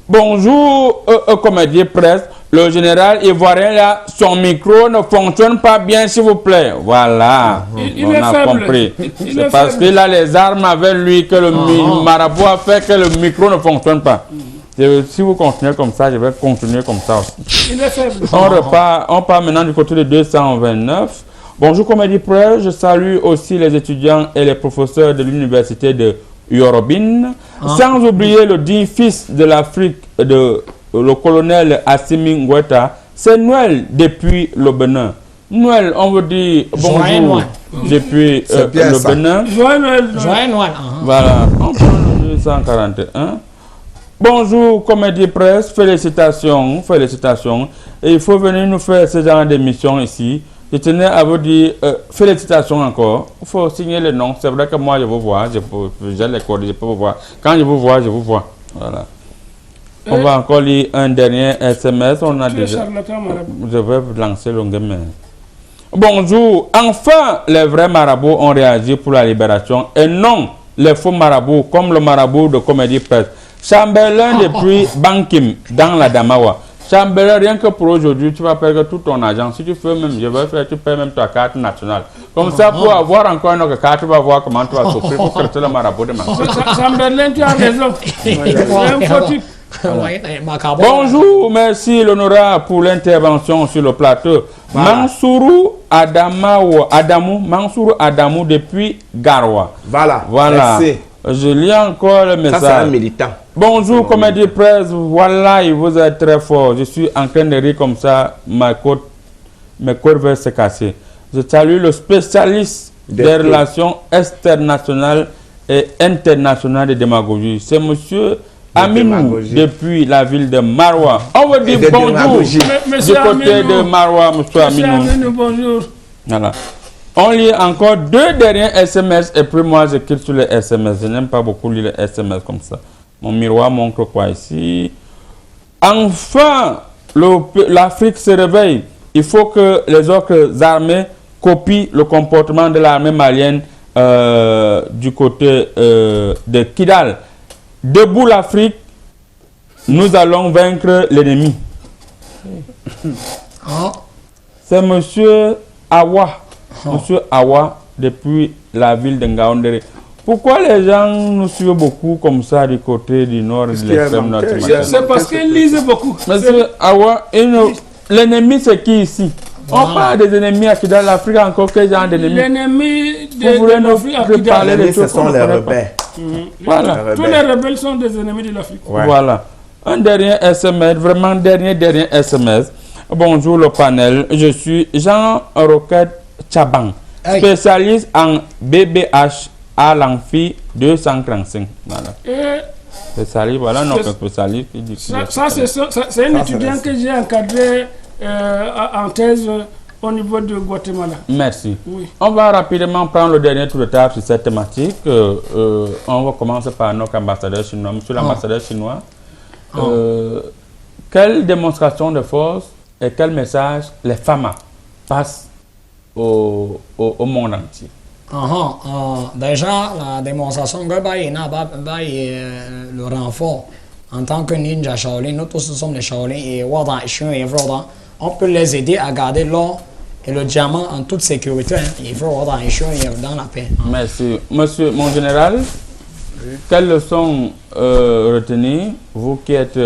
Bonjour, Comédie Presse. Le général ivoirien là, son micro ne fonctionne pas bien, s'il vous plaît. Voilà, on a compris. C'est parce qu'il a les armes avec lui que le marabout a fait que le micro ne fonctionne pas. Si vous continuez comme ça, je vais continuer comme ça aussi. Il est faible. On part maintenant du côté de 229. Bonjour Comédie Presse, je salue aussi les étudiants et les professeurs de l'université de Yorobine. Sans oublier le digne fils de l'Afrique le colonel Assimi Ngoueta, c'est Noël depuis le Bénin. Noël, on veut dire bonjour depuis le Bénin. Joyeux Noël. Voilà, on prend le 241. Bonjour, Comédie Presse, félicitations, félicitations. Et il faut venir nous faire ce genre d'émission ici. Je tenais à vous dire félicitations encore. Il faut signer le nom. C'est vrai que moi, je vous vois, j'ai les codes, je peux vous voir. Quand je vous vois, je vous vois. Voilà. On va encore lire un dernier SMS. On a déjà. Je vais vous lancer le gamin. Bonjour. Enfin, les vrais marabouts ont réagi pour la libération et non les faux marabouts comme le marabout de Comédie Presse. Chambellan depuis Bankim dans la Damawa. Chambellan, rien que pour aujourd'hui, tu vas perdre tout ton argent. Si tu fais même, je vais faire, tu payes même ta carte nationale. Comme ça, pour avoir encore une autre carte, tu vas voir comment tu vas souffrir pour traiter le marabout de Manchester. Chambellan, tu as raison. C'est un faux type. Bonjour, merci l'honorable pour l'intervention sur le plateau. Voilà. Mansourou Adamou depuis Garoua. Voilà. Merci. Je lis encore le message. Ça, c'est un militant. Bonjour, Comédie Presse. Voilà, vous êtes très fort. Je suis en train de rire comme ça. Mes côtes veulent se casser. Je salue le spécialiste des relations externationales et internationales de démagogie. C'est monsieur Aminou depuis la ville de Maroua. On vous dit bonjour du côté de Maroua, monsieur Aminou. Bonjour. Voilà. On lit encore deux derniers SMS et puis moi je quitte sur les SMS. Je n'aime pas beaucoup lire les SMS comme ça. Mon miroir montre quoi ici? Enfin, l'Afrique se réveille. Il faut que les autres armées copient le comportement de l'armée malienne du côté de Kidal. Debout l'Afrique, nous allons vaincre l'ennemi. C'est monsieur Awa. Monsieur Awa, depuis la ville de Ngaoundéré. Pourquoi les gens nous suivent beaucoup comme ça du côté du nord et de l'extrême nord? C'est parce qu'ils lisent beaucoup. Monsieur Awa, l'ennemi c'est qui ici? On parle des ennemis à Kidal, l'Afrique encore quel genre d'ennemis? L'ennemi de l'Afrique à Kidal, ce sont les rebelles. Voilà. Tous les rebelles sont des ennemis de l'Afrique. Ouais. Voilà. Un dernier SMS, vraiment dernier SMS. Bonjour le panel, je suis Jean-Roquette Tchaban, spécialiste en BBH à l'Amphi 235. Voilà. Spécialiste, voilà notre spécialiste. Ça c'est un étudiant que j'ai encadré en thèse au niveau de Guatemala. Merci. Oui. On va rapidement prendre le dernier tour de table sur cette thématique. On va commencer par notre ambassadeur chinois. Monsieur l'ambassadeur chinois, quelle démonstration de force et quel message les femmes passent au monde entier? Déjà, la démonstration que le renfort en tant que ninja Shaolin, nous tous sommes des Shaolin et on peut les aider à garder l'or et le diamant en toute sécurité. Il faut dans la paix. Merci. Monsieur, mon général, quelles leçons retenir, vous qui êtes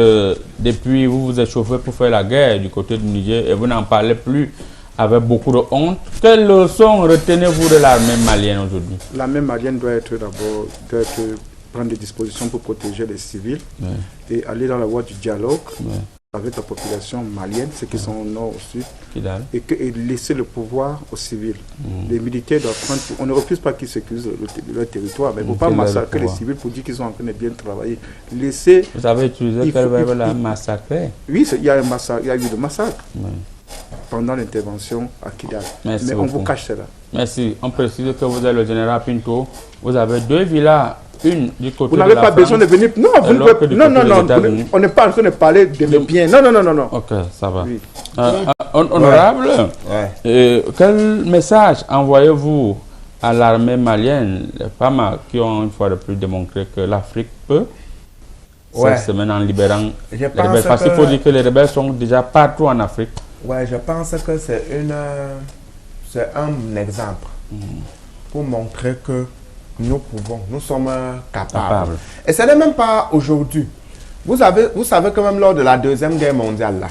depuis, vous vous échauffez pour faire la guerre du côté du Niger et vous n'en parlez plus avec beaucoup de honte. Quelle leçon retenez-vous de l'armée malienne aujourd'hui? L'armée malienne doit être d'abord prendre des dispositions pour protéger les civils et aller dans la voie du dialogue avec la population malienne, ceux qui sont au nord, au sud, et laisser le pouvoir aux civils. Les militaires doivent prendre... On ne refuse pas qu'ils sécurisent leur territoire, mais il ne faut pas massacrer les civils pour dire qu'ils sont en train de bien travailler. Laisser... Vous avez utilisé quel verbe là, massacrer? Oui, il y a eu le massacre pendant l'intervention à Kidal. Mais on vous cache cela. Merci. On précise que vous êtes le général Pinto. Vous avez 2 villas. Une du côté vous n'avez pas besoin de venir. Non, vous ne pouvez... non, on n'est pas en train de parler de mes biens. Non. Ok, ça va. Oui. Honorable, quel message envoyez-vous à l'armée malienne, les femmes qui ont une fois de plus démontré que l'Afrique peut cette semaine en libérant les rebelles? Parce qu'il faut dire que les rebelles sont déjà partout en Afrique. Ouais, je pense que c'est un exemple pour montrer que nous pouvons, nous sommes capables. Et ce n'est même pas aujourd'hui. Vous savez que même lors de la Deuxième Guerre mondiale, là,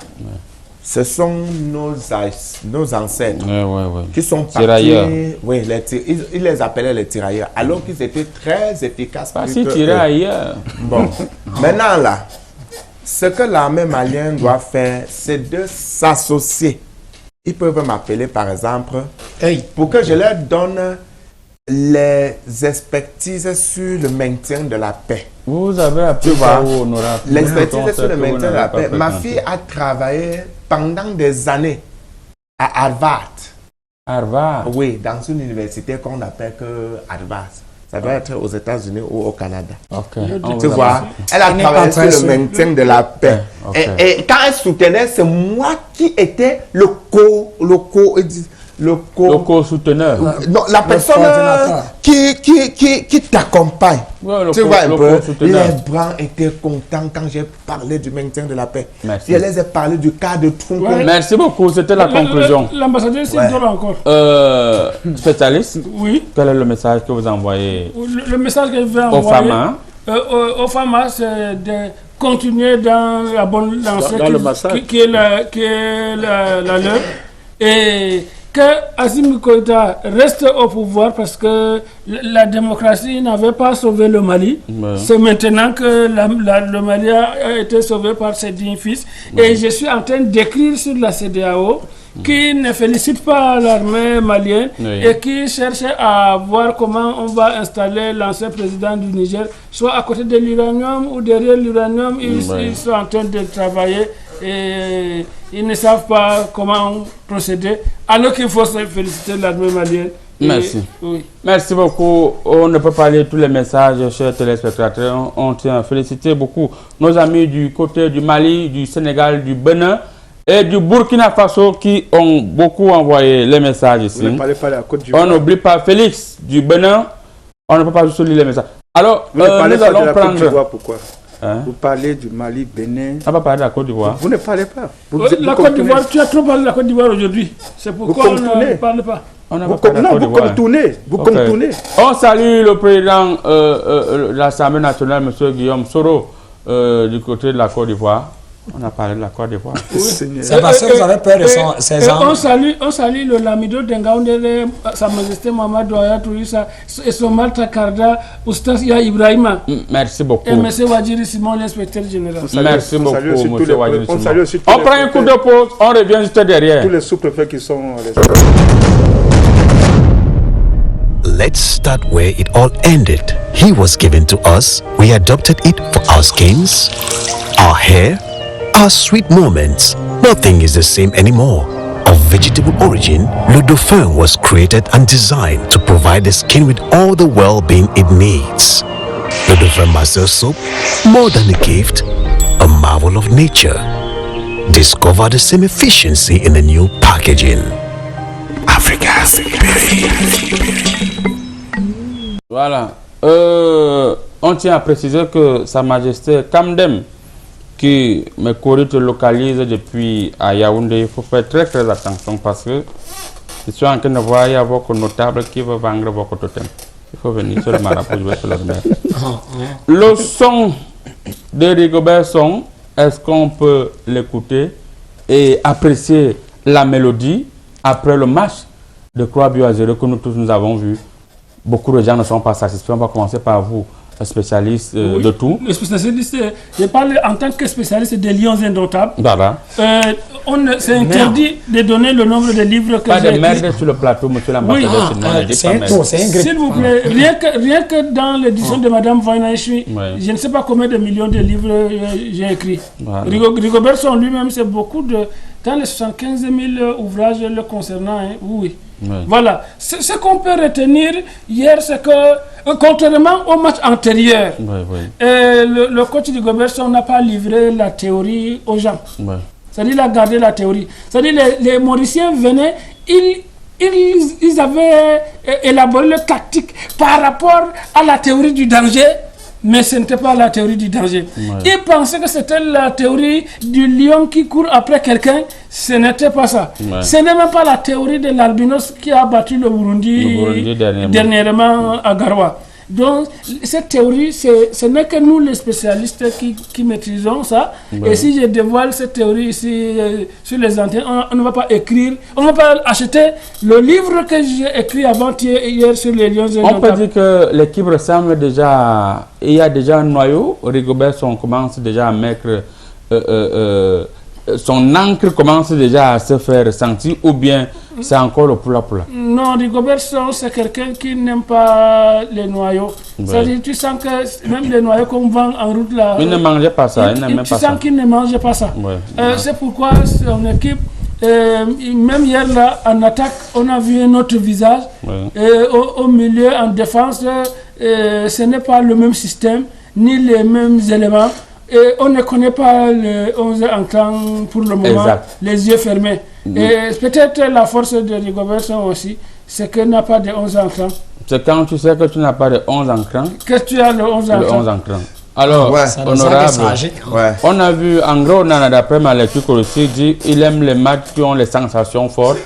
ce sont nos ancêtres qui sont partis. Oui, ils les appelaient les tirailleurs, alors qu'ils étaient très efficaces. Pas si tirailleurs. Bon, maintenant là, ce que l'armée malienne doit faire, c'est de s'associer. Ils peuvent m'appeler par exemple pour que je leur donne les expertises sur le maintien de la paix. Vous avez appris l'expertise sur le maintien de la paix. Ma fille a travaillé pendant des années à Harvard. Harvard? Oui, dans une université qu'on appelle que Harvard. Ça doit être aux États-Unis ou au Canada. Tu vois, elle a travaillé sur le maintien de la paix. Et quand elle soutenait, c'est moi qui étais le co-souteneur. Non, la personne qui t'accompagne. Tu vois un peu, les Blancs étaient contents quand j'ai parlé du maintien de la paix. Merci. Je les ai parlé du cas de Trump. Merci beaucoup, c'était la conclusion. L'ambassadeur Sindor encore. Spécialiste? Oui. Quel est le message que vous envoyez? Le message que je vais envoyer aux femmes, c'est de continuer dans la bonne lancée qui est la leur. Et que Assimi Goïta reste au pouvoir parce que la démocratie n'avait pas sauvé le Mali. C'est maintenant que le Mali a été sauvé par ses dignes fils. Et je suis en train d'écrire sur la CEDEAO qui ne félicite pas l'armée malienne et qui cherche à voir comment on va installer l'ancien président du Niger, soit à côté de l'uranium ou derrière l'uranium. Ils sont en train de travailler et ils ne savent pas comment procéder, alors qu'il faut se féliciter l'armée malienne. Merci. Merci beaucoup. On ne peut pas lire tous les messages, chers téléspectateurs. On tient à féliciter beaucoup nos amis du côté du Mali, du Sénégal, du Bénin et du Burkina Faso qui ont beaucoup envoyé les messages ici. On n'oublie pas Félix du Bénin. On ne peut pas juste lire les messages. Alors, nous allons prendre... Pourquoi? Vous parlez du Mali, Bénin. On va parler de la Côte d'Ivoire. Vous ne parlez pas. La Côte d'Ivoire, tu as trop parlé de la Côte d'Ivoire aujourd'hui. C'est pourquoi on ne parle pas. Vous contournez. On salue le président de l'Assemblée nationale, M. Guillaume Soro, du côté de la Côte d'Ivoire. On a parlé de la Côte d'Ivoire. C'est parce que vous avez peur de ses armes. On salue le Lamido d'Engaoundere, Sa Majesté Mohamed Douaya Tourissa, et son Maltakarda, Oustas Ya Ibrahima. Merci beaucoup. Et M. Wadjiri Simon, l'inspecteur général. Merci beaucoup, M. Wadjiri Simon. On prend un coup de pause, on revient juste derrière. Tous les sous-préfets qui sont... Let's start where it all ended. He was given to us. We adopted it for our skins, our hair, our sweet moments. Nothing is the same anymore. Of vegetable origin, Le Dauphin was created and designed to provide the skin with all the well-being it needs. Le Dauphin Master Soap, more than a gift, a marvel of nature. Discover the same efficiency in the new packaging. Africa's beauty. Voilà. On tient à préciser que Sa Majesté Kamdem, qui me te localise depuis à Yaoundé, il faut faire très attention parce que je suis en train de voir votre notable qui veut vendre votre totem. Il faut venir sur le marabout, je vais se le remettre. Le son de Rigobert Song, est-ce qu'on peut l'écouter et apprécier la mélodie après le match de Croix-Bio à 0 que nous tous nous avons vu, beaucoup de gens ne sont pas satisfaits. On va commencer par vous, spécialiste de tout. Le spécialiste, je parle en tant que spécialiste des lions indomptables. Voilà. C'est interdit de donner le nombre de livres que j'ai écrits. Pas de merde sur le plateau, monsieur l'ambassadeur. S'il vous plaît, rien que dans l'édition de Madame Vainachi, je ne sais pas combien de millions de livres j'ai écrits. Voilà. Rigobertson lui-même, c'est beaucoup de... Dans les 75 000 ouvrages le concernant, hein, oui. Voilà. Ce qu'on peut retenir hier, c'est que, contrairement au match antérieur, le coach Rigobertson n'a pas livré la théorie aux gens. C'est-à-dire, il a gardé la théorie. C'est-à-dire, les Mauriciens venaient, ils avaient élaboré le tactique par rapport à la théorie du danger. Mais ce n'était pas la théorie du danger. Ils pensaient que c'était la théorie du lion qui court après quelqu'un. Ce n'était pas ça. Ce n'est même pas la théorie de l'albinos qui a battu le Burundi dernièrement à Garoua. Donc, cette théorie, ce n'est que nous, les spécialistes, qui maîtrisons ça. Et si je dévoile cette théorie ici sur les antennes, on ne va pas écrire, on ne va pas acheter le livre que j'ai écrit avant-hier sur les lions. On peut dire que l'équipe ressemble déjà, il y a déjà un noyau. Rigobertson commence déjà à mettre, son encre commence déjà à se faire sentir, ou bien c'est encore le poula-poula? Non, Rigobertson, c'est quelqu'un qui n'aime pas les noyaux. C'est-à-dire, tu sens que même les noyaux qu'on vend en route là... Il ne mangeait pas ça, tu sens qu'il ne mangeait pas ça. C'est pourquoi son équipe, même hier là, en attaque, on a vu un autre visage. Au milieu, en défense, ce n'est pas le même système, ni les mêmes éléments. Et on ne connaît pas les 11 entrants pour le moment, les yeux fermés. Et peut-être la force de Rigobertson aussi, c'est qu'il n'a pas de 11 entrants. C'est quand tu sais que tu n'as pas de 11 entrants que tu as le 11 entrants. Alors, honorable, on a vu, en gros, d'après ma lecture, aussi dit il aime les matchs qui ont les sensations fortes.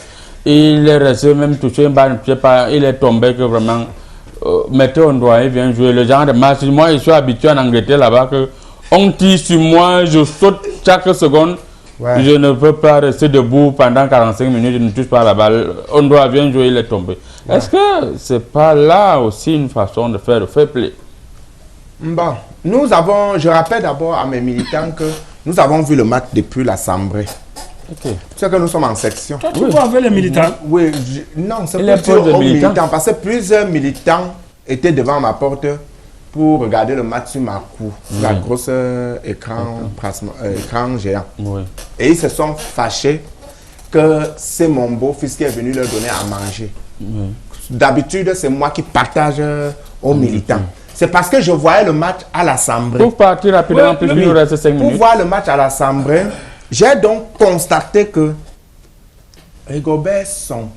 Il est resté même touché, il est tombé que vraiment, mettez un doigt, il vient jouer le genre de match. Moi, je suis habitué en Angleterre là-bas que on tire sur moi, je saute chaque seconde. Je ne peux pas rester debout pendant 45 minutes, je ne touche pas la balle. On doit bien jouer, il est tombé. Est-ce que c'est pas là aussi une façon de faire le fair play? Bon, nous avons, je rappelle d'abord à mes militants que nous avons vu le match depuis l'Assemblée. C'est que nous sommes en section. Toi, tu vois avec les militants? Oui, non, c'est plutôt aux militants, parce que plusieurs militants étaient devant ma porte pour regarder le match sur ma cour, la grosse écran géant. Et ils se sont fâchés que c'est mon beau-fils qui est venu leur donner à manger. D'habitude, c'est moi qui partage aux militants. C'est parce que je voyais le match à l'Assemblée. Pour partir rapidement, plus il nous reste 5 minutes. Pour voir le match à l'Assemblée, j'ai donc constaté que Rigobertson,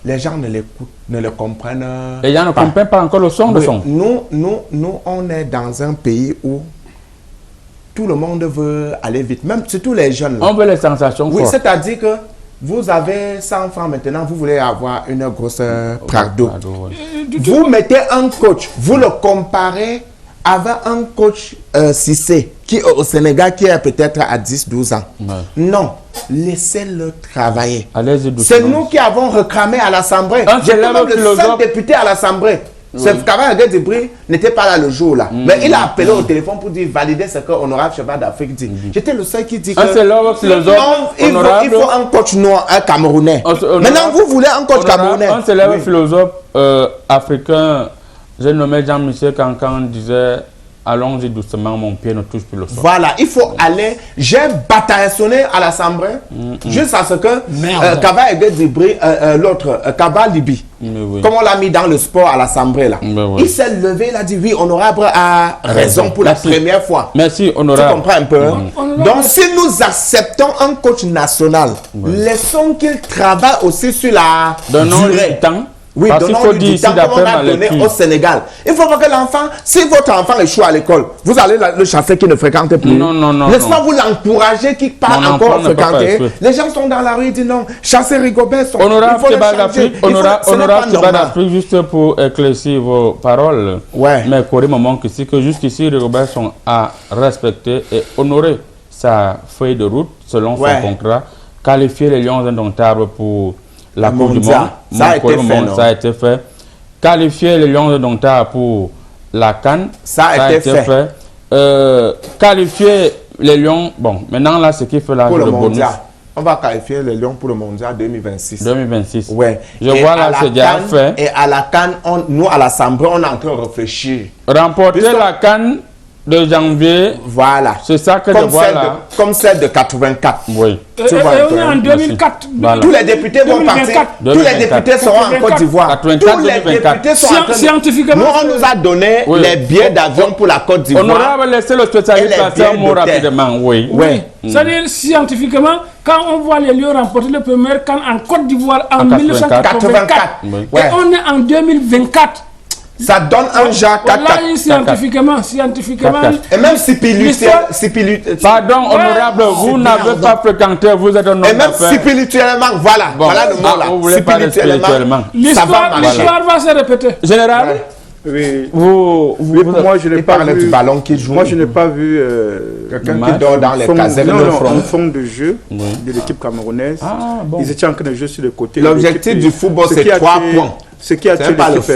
les gens ne l'écoutent, ne le comprennent pas. Les gens ne comprennent pas encore le son de son. Nous, on est dans un pays où tout le monde veut aller vite, même surtout les jeunes. Là. On veut les sensations fortes. Oui, c'est-à-dire que vous avez 100 francs maintenant, vous voulez avoir une grosse Prado. Vous mettez un coach, vous le comparez avec un coach Cissé, qui est au Sénégal, qui est peut-être à 10-12 ans. Non, laissez-le travailler. C'est nous qui avons réclamé à l'Assemblée. J'étais même le seul député à l'Assemblée. C'est qu'avant Debris n'était pas là le jour là. Mais il a appelé au téléphone pour dire valider ce que Honorable Cheval d'Afrique dit. J'étais le seul qui dit que il faut un coach noir, un Camerounais. Maintenant vous voulez un coach Camerounais. Un célèbre philosophe africain, j'ai nommé Jean-Michel Cancan, disait allons-y doucement, mon pied ne touche plus le sol. Voilà, il faut aller. J'ai bataillonné à l'Assemblée jusqu'à ce que Kaba Debris, l'autre, Kaba Libi, comme on l'a mis dans le sport à l'Assemblée là. Il s'est levé, il a dit oui, Honorable a raison pour la première fois. Merci, Honorable. Tu comprends un peu? Donc, si nous acceptons un coach national, laissons qu'il travaille aussi sur la durée. Oui, donnons du temps comme on a donné au Sénégal. Il faut pas que l'enfant, si votre enfant échoue à l'école, vous allez le chasser qui ne fréquente plus. Non. N'est-ce pas vous l'encourager qui part encore fréquenter? Les gens sont dans la rue et disent non, chasser Rigobertson. Honorable d'Afrique, juste pour éclaircir vos paroles. Mais Corée me manque ici que jusqu'ici, Rigobertson a respecté et honoré sa feuille de route selon son contrat, qualifié les Lions indomptables pour la Coupe du Monde. Ça a été fait, non? Ça a été fait. Qualifier les Lions de Dontao pour la CAN. Ça a été fait. Qualifier les Lions. Bon, maintenant là, ce qu'il fait là, pour le bonus. On va qualifier les Lions pour le Mondial 2026. 2026. Ouais. Je vois là, c'est déjà fait. Et à la CAN, nous à l'Assemblée, on est en train de réfléchir. Remporter la CAN de janvier. Voilà. C'est ça que je vois là. Comme celle de 84. Oui. Et on est en 2004. Voilà. Tous les députés vont partir. Tous les députés seront en Côte d'Ivoire. Tous les députés sont en train. Scientifiquement. Nous, on nous a donné les billets d'avion pour la Côte d'Ivoire. Honorable, laissez le spécialiste passer un mot rapidement. Oui. C'est-à-dire, scientifiquement, quand on voit les Lions remporter le premier CAN en Côte d'Ivoire en 1984, et on est en 2024. Ça donne un genre 4-4. Scientifiquement. Et même spirituellement. Pardon, honorable, vous n'avez pas fréquenté, vous êtes un homme. Et même spirituellement, voilà. Voilà le mot là. Vous voulez parler spirituellement. L'histoire va se répéter. Général, oui. Moi, je n'ai pas vu du ballon qui joue. Moi, je n'ai pas vu quelqu'un qui dort dans les casernes. En fond de jeu de l'équipe camerounaise. Ils étaient en train de jouer sur le côté. L'objectif du football, c'est 3 points. Ce qui a tué l'équipe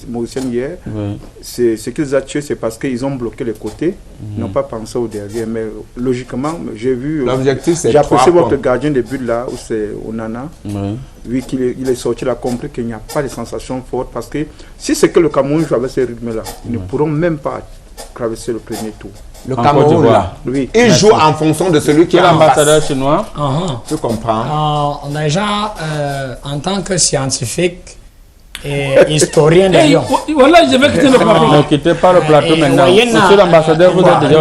mauricienne hier, ce qu'ils ont tué, c'est parce qu'ils ont bloqué les côtés, ils n'ont pas pensé au derrière. Mais logiquement, j'ai vu. L'objectif, c'est 3 points. J'ai apprécié votre gardien de but là, où c'est Onana. Vu qu'il est sorti, il a compris qu'il n'y a pas de sensations fortes. Parce que si c'est que le Cameroun joue avec ce rythme-là, ils ne pourront même pas traverser le premier tour. Le Cameroun, là, il joue en fonction de celui qui est l'ambassadeur chinois. Tu comprends? Déjà, en tant que scientifique et historien de Lyon. Voilà, je vais quitter le plateau. Ne quittez pas le plateau maintenant. Monsieur l'ambassadeur, vous êtes déjà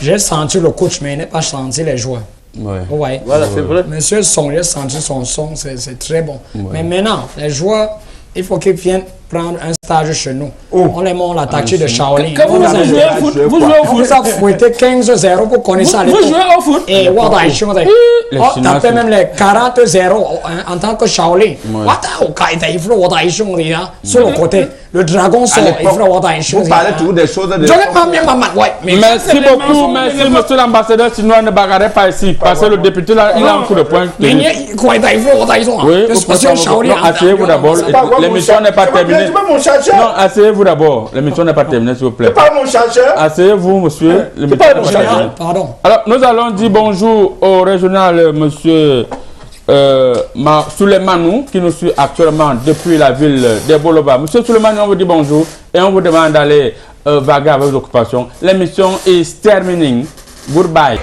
j'ai senti le coach, mais je n'ai pas senti les joueurs. Ouais. Voilà, c'est vrai. Monsieur Son, j'ai senti son son, c'est très bon. Mais maintenant, les joueurs, il faut qu'ils viennent prendre un stage chez nous. On les montre la tactique de Shaolin. Quand vous jouez au foot, vous jouez au foot. Vous avez fouetté 15-0 pour connaître ça. Vous jouez au foot. Et tapez même les 40-0 en tant que Shaolin. Sur le côté, le dragon sort. Vous parlez toujours des choses de... Merci beaucoup, merci monsieur l'ambassadeur chinois, ne bagarrez pas ici. Parce que le député là, il a un coup de poing. Oui, asseyez-vous d'abord, l'émission n'est pas terminée. Non, asseyez-vous d'abord. L'émission n'est pas terminée, s'il vous plaît. Pas mon chargeur. Asseyez-vous, monsieur. Pardon. Alors, nous allons dire bonjour au régional, monsieur Souleymanou, qui nous suit actuellement depuis la ville de Boloba. Monsieur Souleymanou, on vous dit bonjour et on vous demande d'aller vaguer avec vos occupations. L'émission is termining. Goodbye.